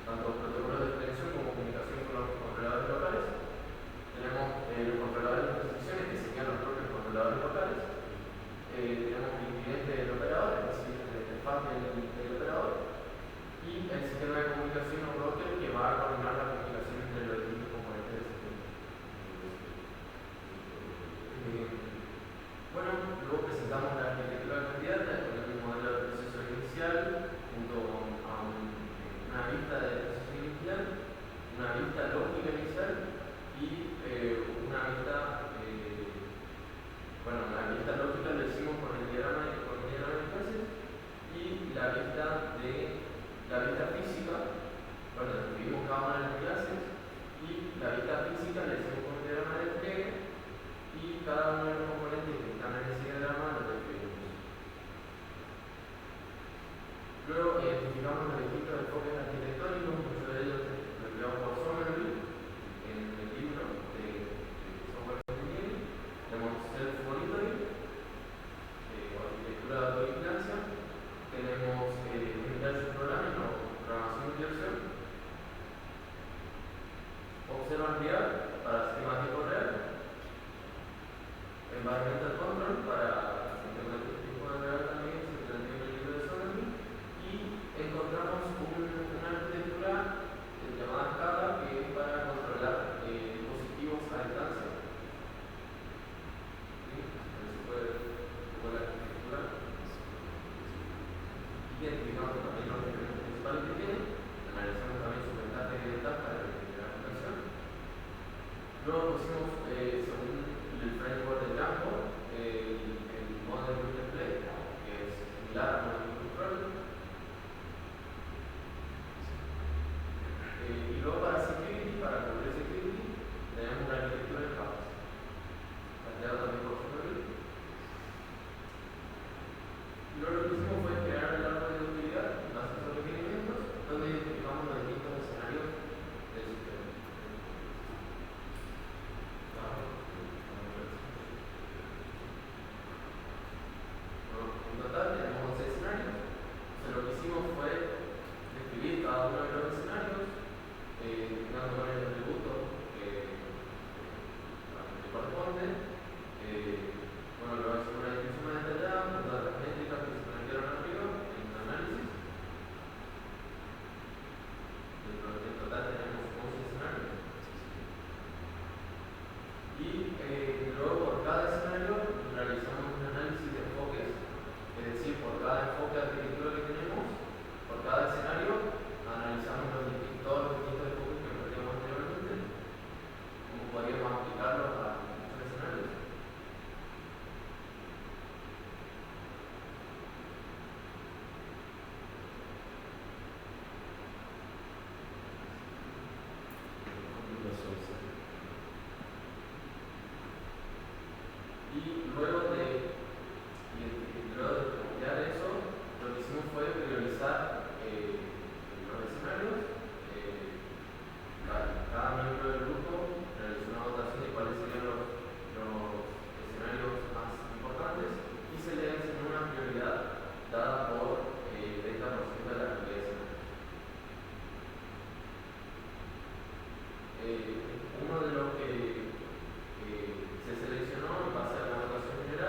Speaker 2: tanto protocolos de prevención como comunicación con los controladores locales. Tenemos los controladores de intersecciones, que serían los propios controladores locales. Tenemos el incidente del operador, es decir, el interfaz del operador. Y el sistema de comunicación o broker, que va a coordinar la comunicación entre los distintos componentes del sistema. Bueno, luego presentamos la arquitectura candidata con el modelo de proceso inicial, junto a una vista de proceso inicial, una vista lógica inicial y una vista, la vista lógica lo hicimos con el diagrama de clases y la vista física, describimos cada una de las clases y la vista física la hicimos con el diagrama de despliegue y cada uno de los componentes que están en ese diagrama lo describimos. Luego identificamos los distintos enfoques arquitectónicos, muchos de ellos los empleados por Somerville en el libro de software engineering. Tenemos self-monitoring, arquitectura de autovigilancia, tenemos intelligence programming o programación de dirección, observan real para sistemas de tiempo real, environmental control para sistemas de tiempo real también, se plantea en el libro de Somerville, y encontramos una arquitectura llamada SCADA, que es para controlar dispositivos a distancia. ¿Sí? Se puede ver un poco la arquitectura. Identificamos también los elementos principales que tiene, analizamos también sus ventajas y desventajas para la conexión. Luego pusimos, según el framework de Django, el model display, que es similar a model control. Y luego para security, para cubrir security, tenemos una arquitectura de capas, planteada también por Somerville. Y luego lo que hicimos fue crear el árbol de utilidad en base a esos requerimientos, donde identificamos los distintos escenarios del sistema. Y luego de plantear eso, lo que hicimos fue priorizar los escenarios. Cada miembro del grupo realizó una votación de cuáles serían los escenarios más importantes y se le asignó una prioridad dada por 30% de la cantidad de escenarios. Uno de los que se seleccionó en base a la votación general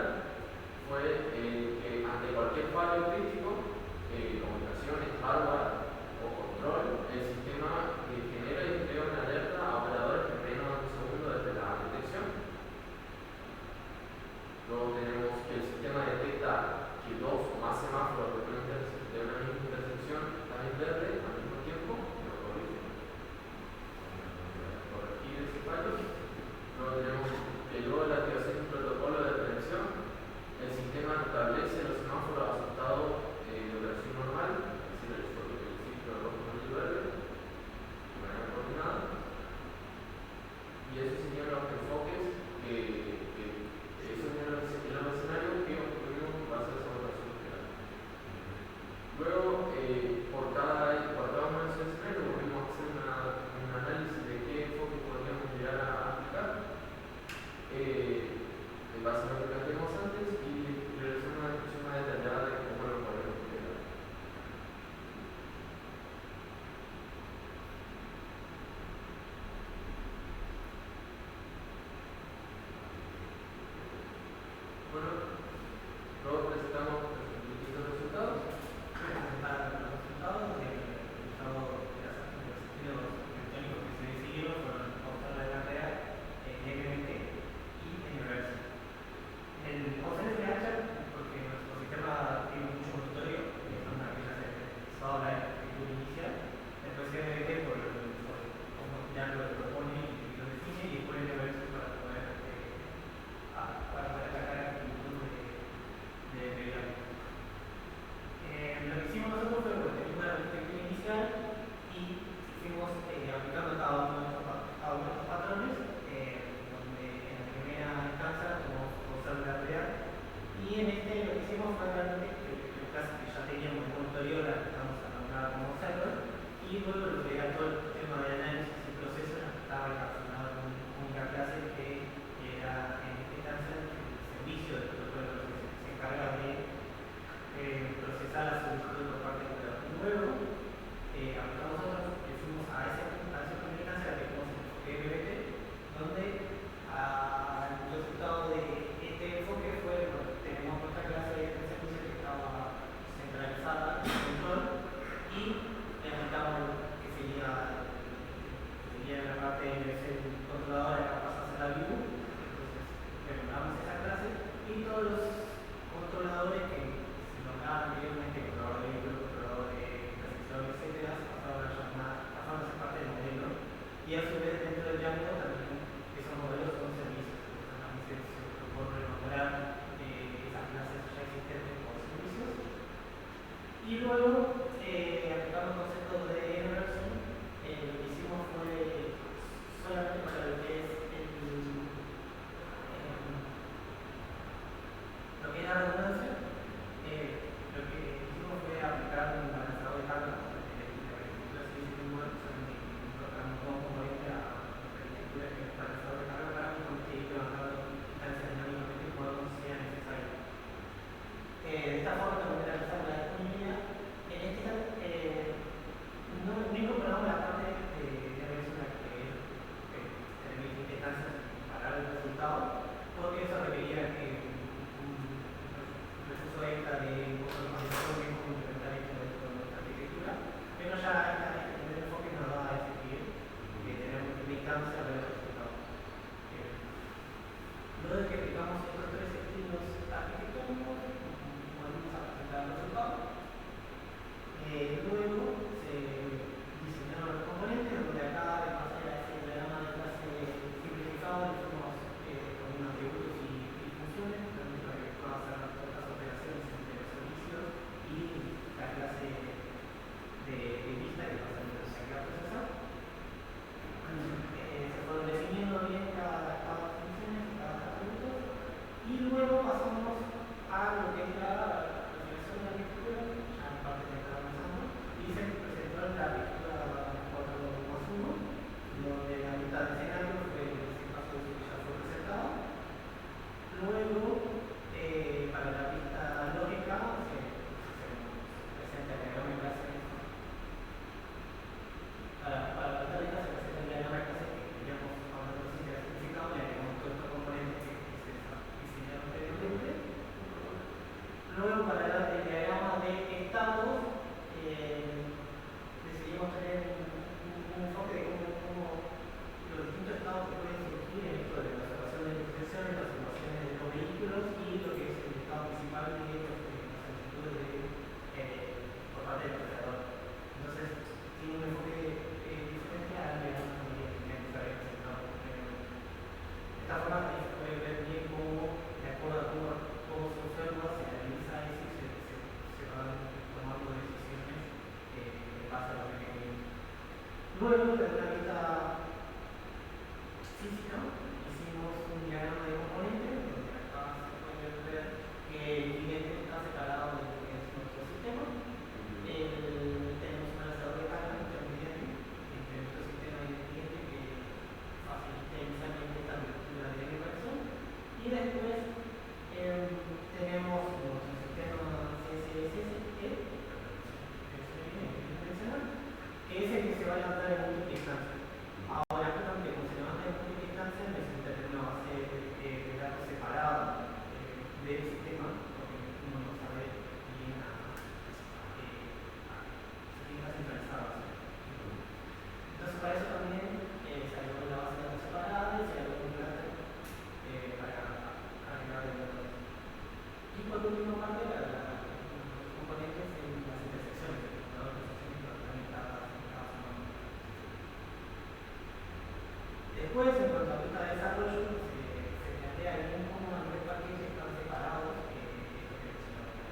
Speaker 5: Después, en cuanto a vista de desarrollo, se plantea bien cómo a nivel paquete están separados la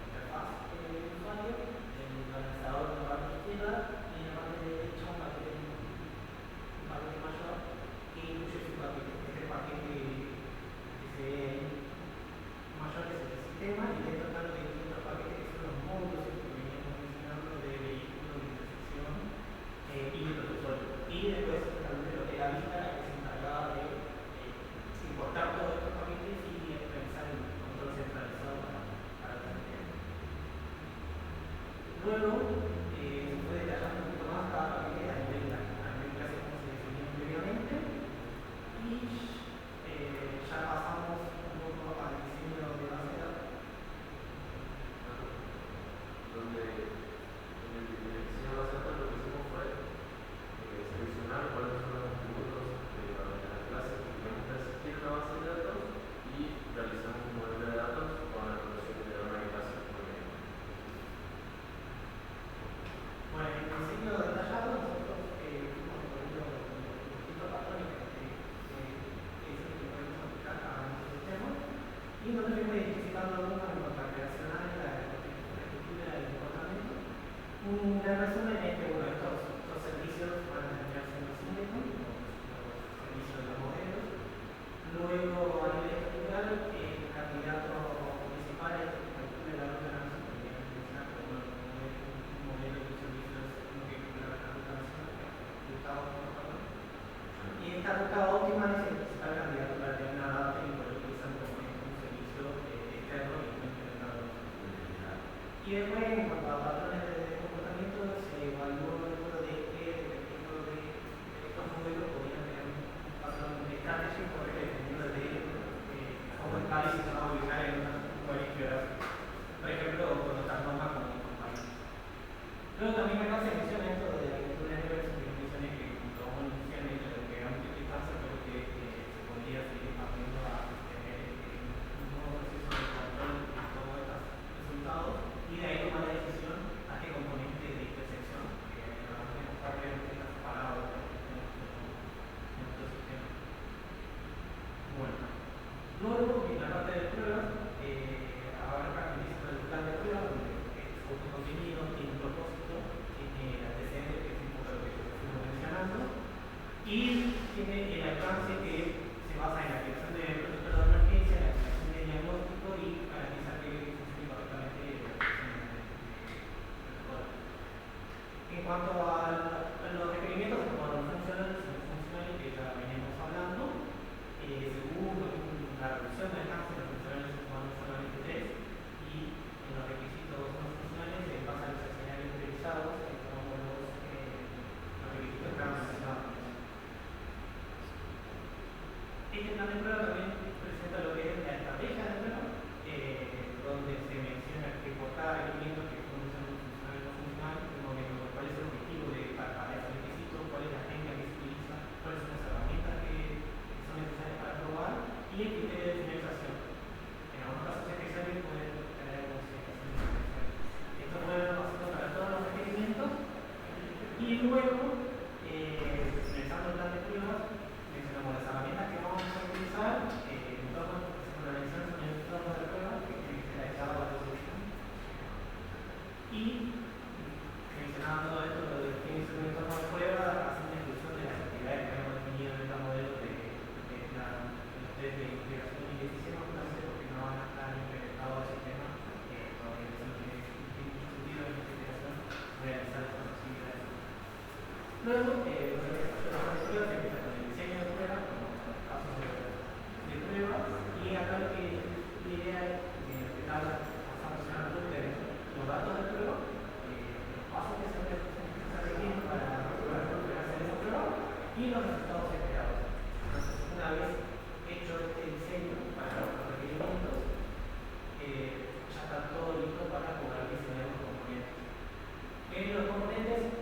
Speaker 5: interfaz del usuario, el lanzador en la parte izquierda y en la parte derecha un paquete mayor que incluye su paquete. Este paquete que se ve ahí mayor es el sistema y dentro están los distintos paquetes que son los módulos que veníamos mencionando de vehículo, de intersección y de protocolo. Y después también lo que la vista que se encargaba de importar todos estos paquetes y realizar el control centralizado para el sistema. Luego se fue detallando un poquito más cada paquete a nivel clase como se definía previamente y ya pasamos un poco al diseño de base de datos.
Speaker 2: Donde en el diseño de base de datos lo que hicimos fue seleccionar cuáles son los atributos de la clase que queremos que existir en la base de datos y realizamos un modelo de datos con la relación de una clase.
Speaker 5: Bueno, en el diseño detallado nosotros fuimos poniendo los distintos patrones que podemos aplicar a nuestro sistema y nosotros fuimos identificando algunos en cuanto a relacionar la estructura del comportamiento. Un gran resumen es que bueno, estos servicios van a terminar siendo Singleton, los servicios de los modelos. Luego, a nivel estructural, el candidato principal es que calcule la ruta nacional, podría pensar como un modelo de servicios no que calcula la ruta nacional, y esta ruta óptima es el principal candidato para tener una data y poder utilizar como un servicio externo y no implementado. Y después, en cuanto a patrones de comportamiento, se evaluó el número de que dependiendo de estos modelos podían tener un patrón de strategy porque dependiendo de cómo el país se va a ubicar en una cualidad geográfica. Por ejemplo, con otras normas como un país. Luego también acá se menciona esto de la arquitectura de niveles y condiciones que como inicialmente lo que era un tipicazo, pero que se podría seguir aprendiendo a tener un nuevo proceso de control de todos estos resultados y de ahí tomar la decisión a qué componente de intersección está separado de nuestro sistema. Bueno, luego en la parte de pruebas abarca el diseño del plan de pruebas donde su contenido tiene un propósito, tiene el antecedente que es un poco lo que estuvimos mencionando y tiene el alcance que se basa en la creación de protocolos de emergencia, la creación de diagnóstico y garantizar que funcione correctamente la creación de protocolos. En cuanto a los requerimientos en cuanto a funcionales y no funcionales que ya veníamos hablando, según la reducción de alcance de los funcionales humanos solamente 3 y en los requisitos no funcionales se basan los escenarios priorizados que son los requisitos que han mencionado. Este plan de prueba también presenta lo que es la estrategia de prueba, donde se menciona que por cada requerimiento que funciona funcional o no funcional, cuál es el objetivo para ese requisito, cuál es la técnica que se utiliza, cuáles son las herramientas que son necesarias para probar y el criterio de finalización. En algunos casos especiales pueden tener consideraciones especiales. Esto puede hacerlo para todos los requerimientos y luego, finalizando el plan de pruebas, mencionamos las herramientas que vamos a utilizar, entornos, la mención son el entorno de prueba, que tiene que ser aislado a la solución. Y mencionando todo esto, lo de que es un entorno de prueba, haciendo inclusión de las actividades que habíamos definido en el modelo de los test de integración y decisión, justamente porque no van a estar implementados al sistema, porque eso no tiene mucho sentido en la integración realizar estas actividades. Luego, los desarrollos de pruebas se empieza con el diseño de pruebas, como los casos de pruebas, y acá lo que la idea es pasamos a ustedes los datos de prueba, los pasos que se requieren para hacer esa prueba y los resultados esperados. Entonces, una vez hecho este diseño para los requerimientos, ya está todo listo para poder diseñar los componentes. En los componentes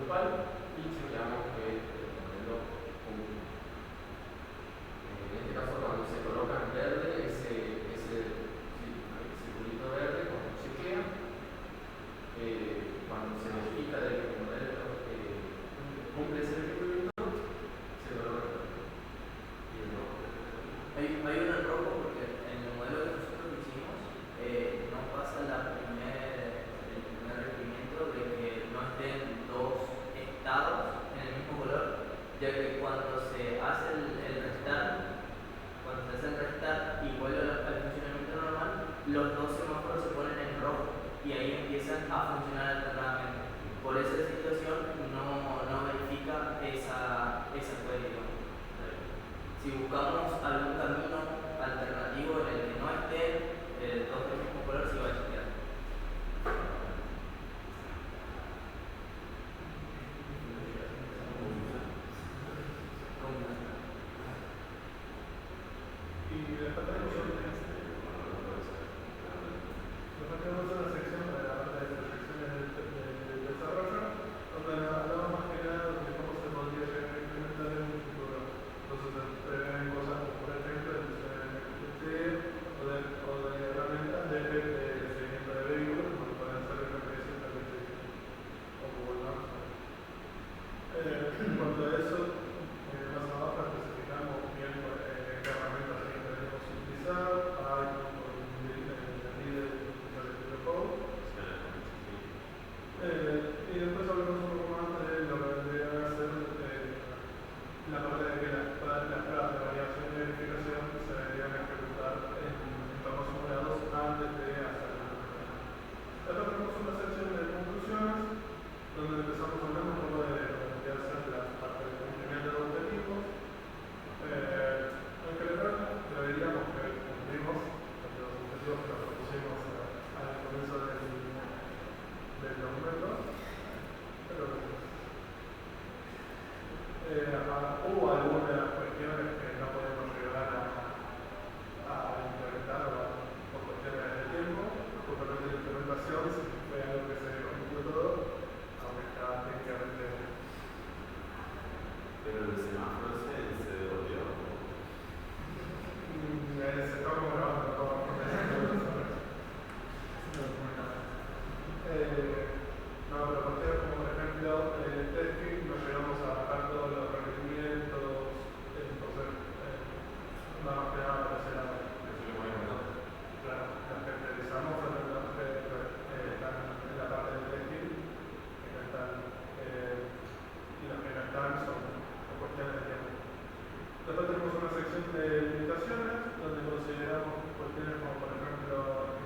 Speaker 2: grupal y chequeamos que el modelo funcione. En este caso, cuando se coloca en verde, ese circulito verde, cuando chequea, cuando se verifica de que el modelo cumple ese requerimiento, se coloca y el rojo.
Speaker 3: Hay uno en rojo porque en el modelo que nosotros hicimos no pasa el primer requerimiento de que no estén dos estados en el mismo color, ya que cuando se hace el restar, y vuelve al funcionamiento normal, los dos semáforos se ponen en rojo y ahí empiezan a funcionar alternadamente. Por esa situación no verifica esa código. Si buscamos algún camino alternativo en el que no estén dos del mismo color, sí va a chequear.
Speaker 1: Y después tenemos una sección de la parte de proyecciones del desarrollo, donde hablamos más que nada de cómo se podría llegar a implementar en un futuro. Entonces se prevén cosas como, por ejemplo, el uso de NFT o de herramientas de seguimiento de vehículos, como pueden ser GPS o Google Maps. En cuanto a eso, más abajo especificamos bien qué herramientas queremos utilizar, Python o el líder de code. Y después hablamos un poco más de lo que vendría a ser la parte de que las pruebas de validación y verificación se deberían ejecutar en entornos simulados antes de hacerlo. Después tenemos una sección de conclusiones, donde empezamos hablando un poco de lo que vendría a ser la parte de cumplimiento de objetivos. En general, deberíamos que cumplimos los objetivos que nos propusimos al comienzo del documento, pero hubo algunas cuestiones que no podemos llegar a implementar por cuestiones de tiempo. Justamente la implementación fue algo que se omitió todo, aunque estaba técnicamente.
Speaker 6: Pero el semáforo se devolvió.
Speaker 1: Se está como grabando todo. No, pero cuestiones como por ejemplo el testing, nos llegamos a bajar todos los requerimientos, entonces más que nada para hacer algo. Claro, las que realizamos son las que están en la parte del testing, que no están, y las que no están son cuestiones de tiempo. Después tenemos una sección de limitaciones, donde consideramos cuestiones como por ejemplo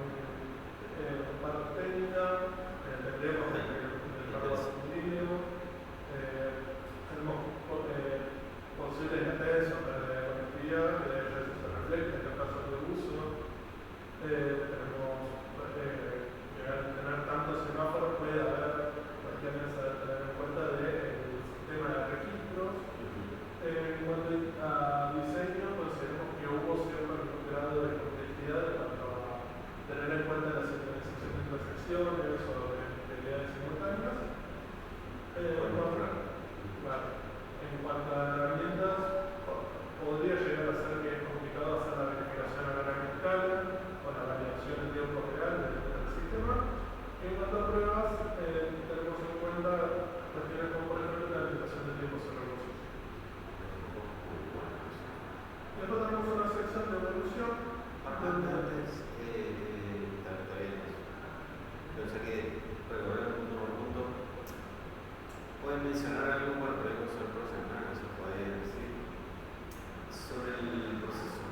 Speaker 1: parte técnica, entendemos el trabajo mínimo, tenemos posibles intentos de conectividad, que eso se refleja en los casos de uso, tenemos llegar a tener tantos semáforos, puede haber cuestiones a tener en cuenta del sistema de registros. En cuanto a diseño, consideramos que hubo cierto grado de complejidad en cuanto a tener en cuenta la sincronización de intersecciones o de realidades simultáneas. En cuanto a herramientas, podría llegar a ser que es complicado hacer la verificación a gran escala o la validación en tiempo real del sistema. En cuanto a pruebas, tenemos en cuenta cuestiones como por ejemplo la limitación de tiempos en recursos. Después tenemos una sección de evolución.
Speaker 6: Antes, está bien eso. Pero sé que recorrer punto por punto. Pueden mencionar algo, bueno, pero hay cosas del proceso, ¿no? Que se puede decir sobre el proceso.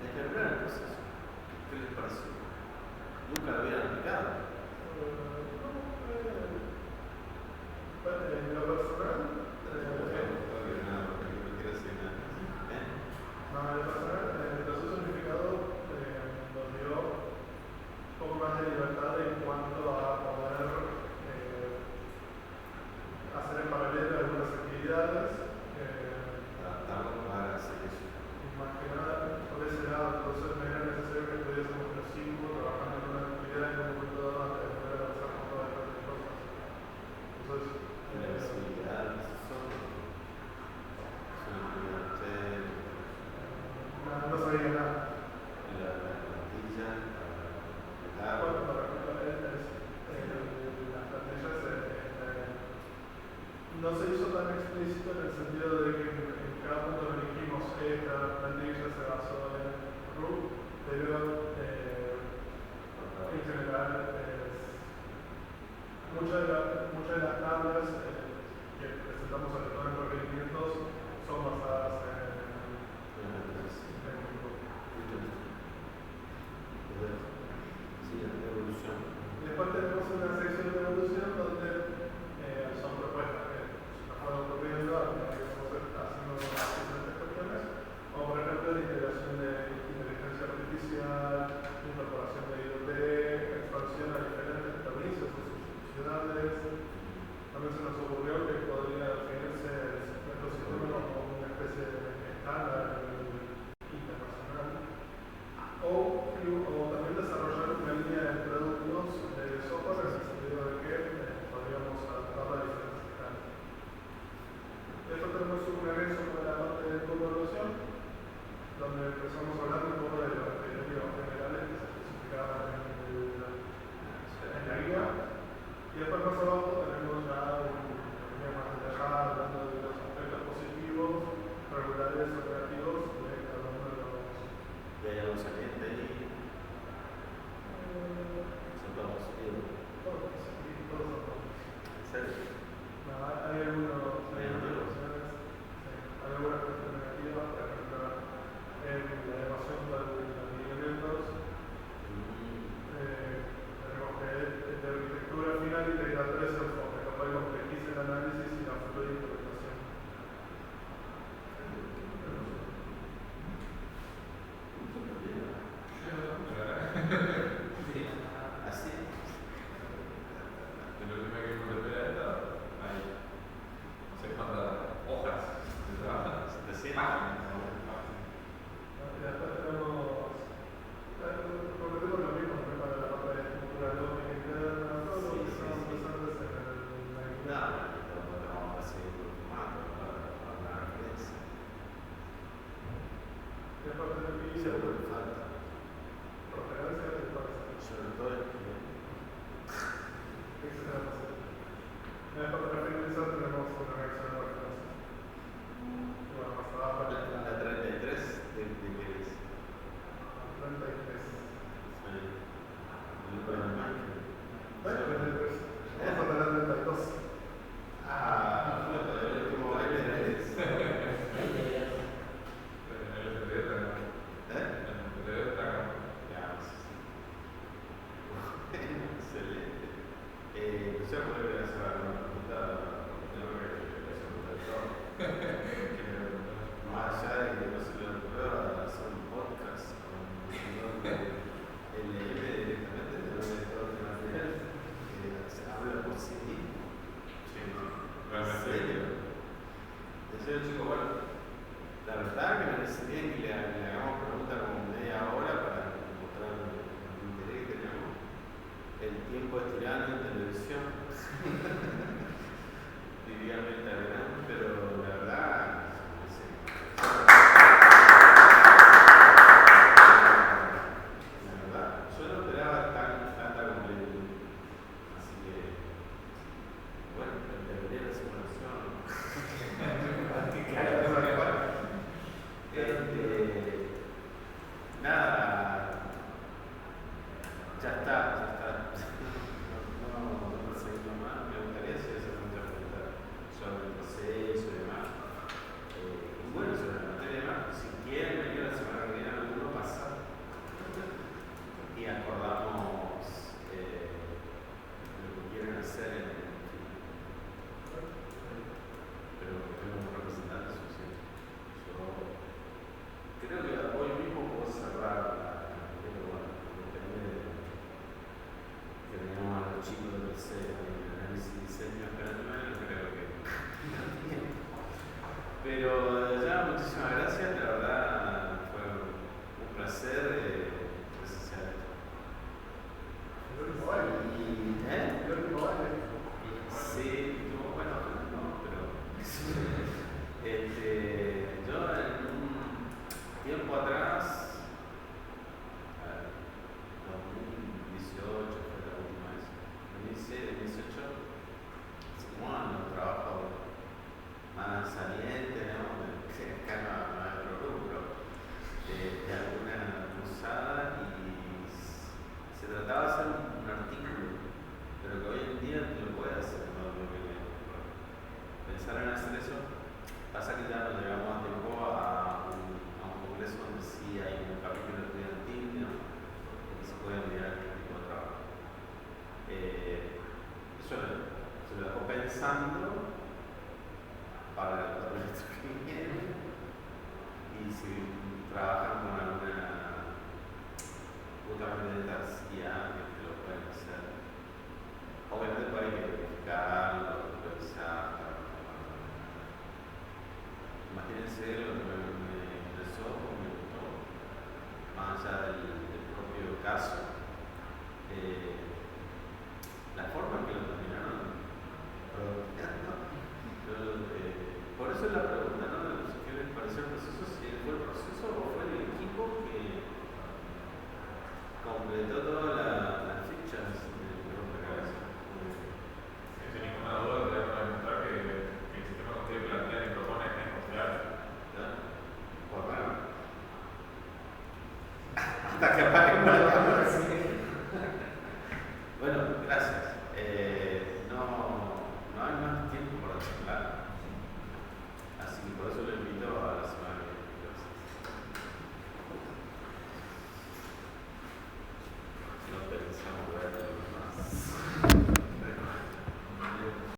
Speaker 6: Descargar el proceso. ¿Qué les pareció? Nunca lo habían aplicado.
Speaker 1: En lo personal, el proceso unificado nos dio un poco más de libertad en cuanto a poder no se hizo tan explícito en el sentido de que en cada punto que elegimos esta plantilla se basó en root, pero en general muchas de las tablas que presentamos sobre todo en requerimientos son basadas en
Speaker 6: Sí, la evolución.
Speaker 1: Después tenemos una sección de evolución donde son propuestas que nos fueron ocurriendo a medida que vamos haciendo diferentes cuestiones, como por ejemplo la integración de inteligencia artificial, incorporación de IoT, expansión a diferentes provincias o ciudades. También se nos ocurrió que podría definirse nuestro sistema como una especie de estándar internacional. O también desarrollar una línea de productos de software en el sentido de que podríamos adaptarla a diferentes escalas. Después tenemos un anexo con la parte de evaluación, donde empezamos hablando un poco de los criterios generales que se especificaban en la guía. Y después más abajo tenemos ya una línea más detallada hablando de los aspectos positivos, regulares, operativos de cada uno de los.
Speaker 6: ¿Y hay algún saliente ahí? Son todos positivos.
Speaker 1: Todos son todos.
Speaker 6: ¿En serio?
Speaker 1: No, hay algunas opciones, hay algunas cuestiones negativas, por ejemplo, en la evasión de alineamientos, tenemos que de arquitectura final integrar tres enfoques, lo cual complejiza el análisis y la futura implementación.
Speaker 6: Así.
Speaker 7: En la última que hicimos de esta, hay no sé cuántas hojas de trabajo.
Speaker 6: 700.
Speaker 1: Y después tenemos, prometemos lo mismo para la parte de estructura lógica interna, todo lo que estamos presentes en la guía.
Speaker 6: No, vamos a seguir formando para una referencia.
Speaker 1: Después tenemos
Speaker 6: Seguro que falta.
Speaker 1: referencias de
Speaker 6: Sobre todo el que.
Speaker 1: excelente. Después para finalizar tenemos una reacción de referencias. Bueno, más abajo
Speaker 6: La 33 de qué es.
Speaker 1: 33.
Speaker 6: El grupo de la máquina.
Speaker 1: 33. Vamos a tener 32.
Speaker 6: Ah, el último baile es. Excelente. No sé por qué voy a hacer alguna pregunta. Tengo que hacer un más allá de que no se le ocurrió hacer un podcast con un señor de LM directamente, de todo el material que habla por sí mismo. ¿En serio? En serio, chicos, bueno, la verdad que me parecería que le hagamos preguntas como media hora para mostrar el interés que tenemos. El tiempo es tirano en televisión. Diría Metagram, pero la verdad. La verdad, yo no esperaba tanta completitud. Así que, bueno, debería la simulación. Nada, ya está. No seguirlo más. Me gustaría hacer muchas preguntas sobre el proceso y demás. Y bueno, sobre la materia y demás, si quieren venir la semana que viene, alguno pasa y acordamos lo que quieren hacer en el film. Pero que tenemos representantes suficientes. Yo creo que hoy mismo puedo cerrar pero bueno, depende de que tengamos a los chicos de tercero en el análisis y diseño esperándome, no creo que pero ya, muchísimas gracias, la verdad fue un placer presenciar esto.
Speaker 1: El último baile. El último baile.
Speaker 6: Sí, bueno, no, pero yo en un tiempo atrás, 2018 fue la última vez, 2016, 2018, hace como años trabajo pensando para el proyecto que viene y si trabajan con alguna justamente de estas IA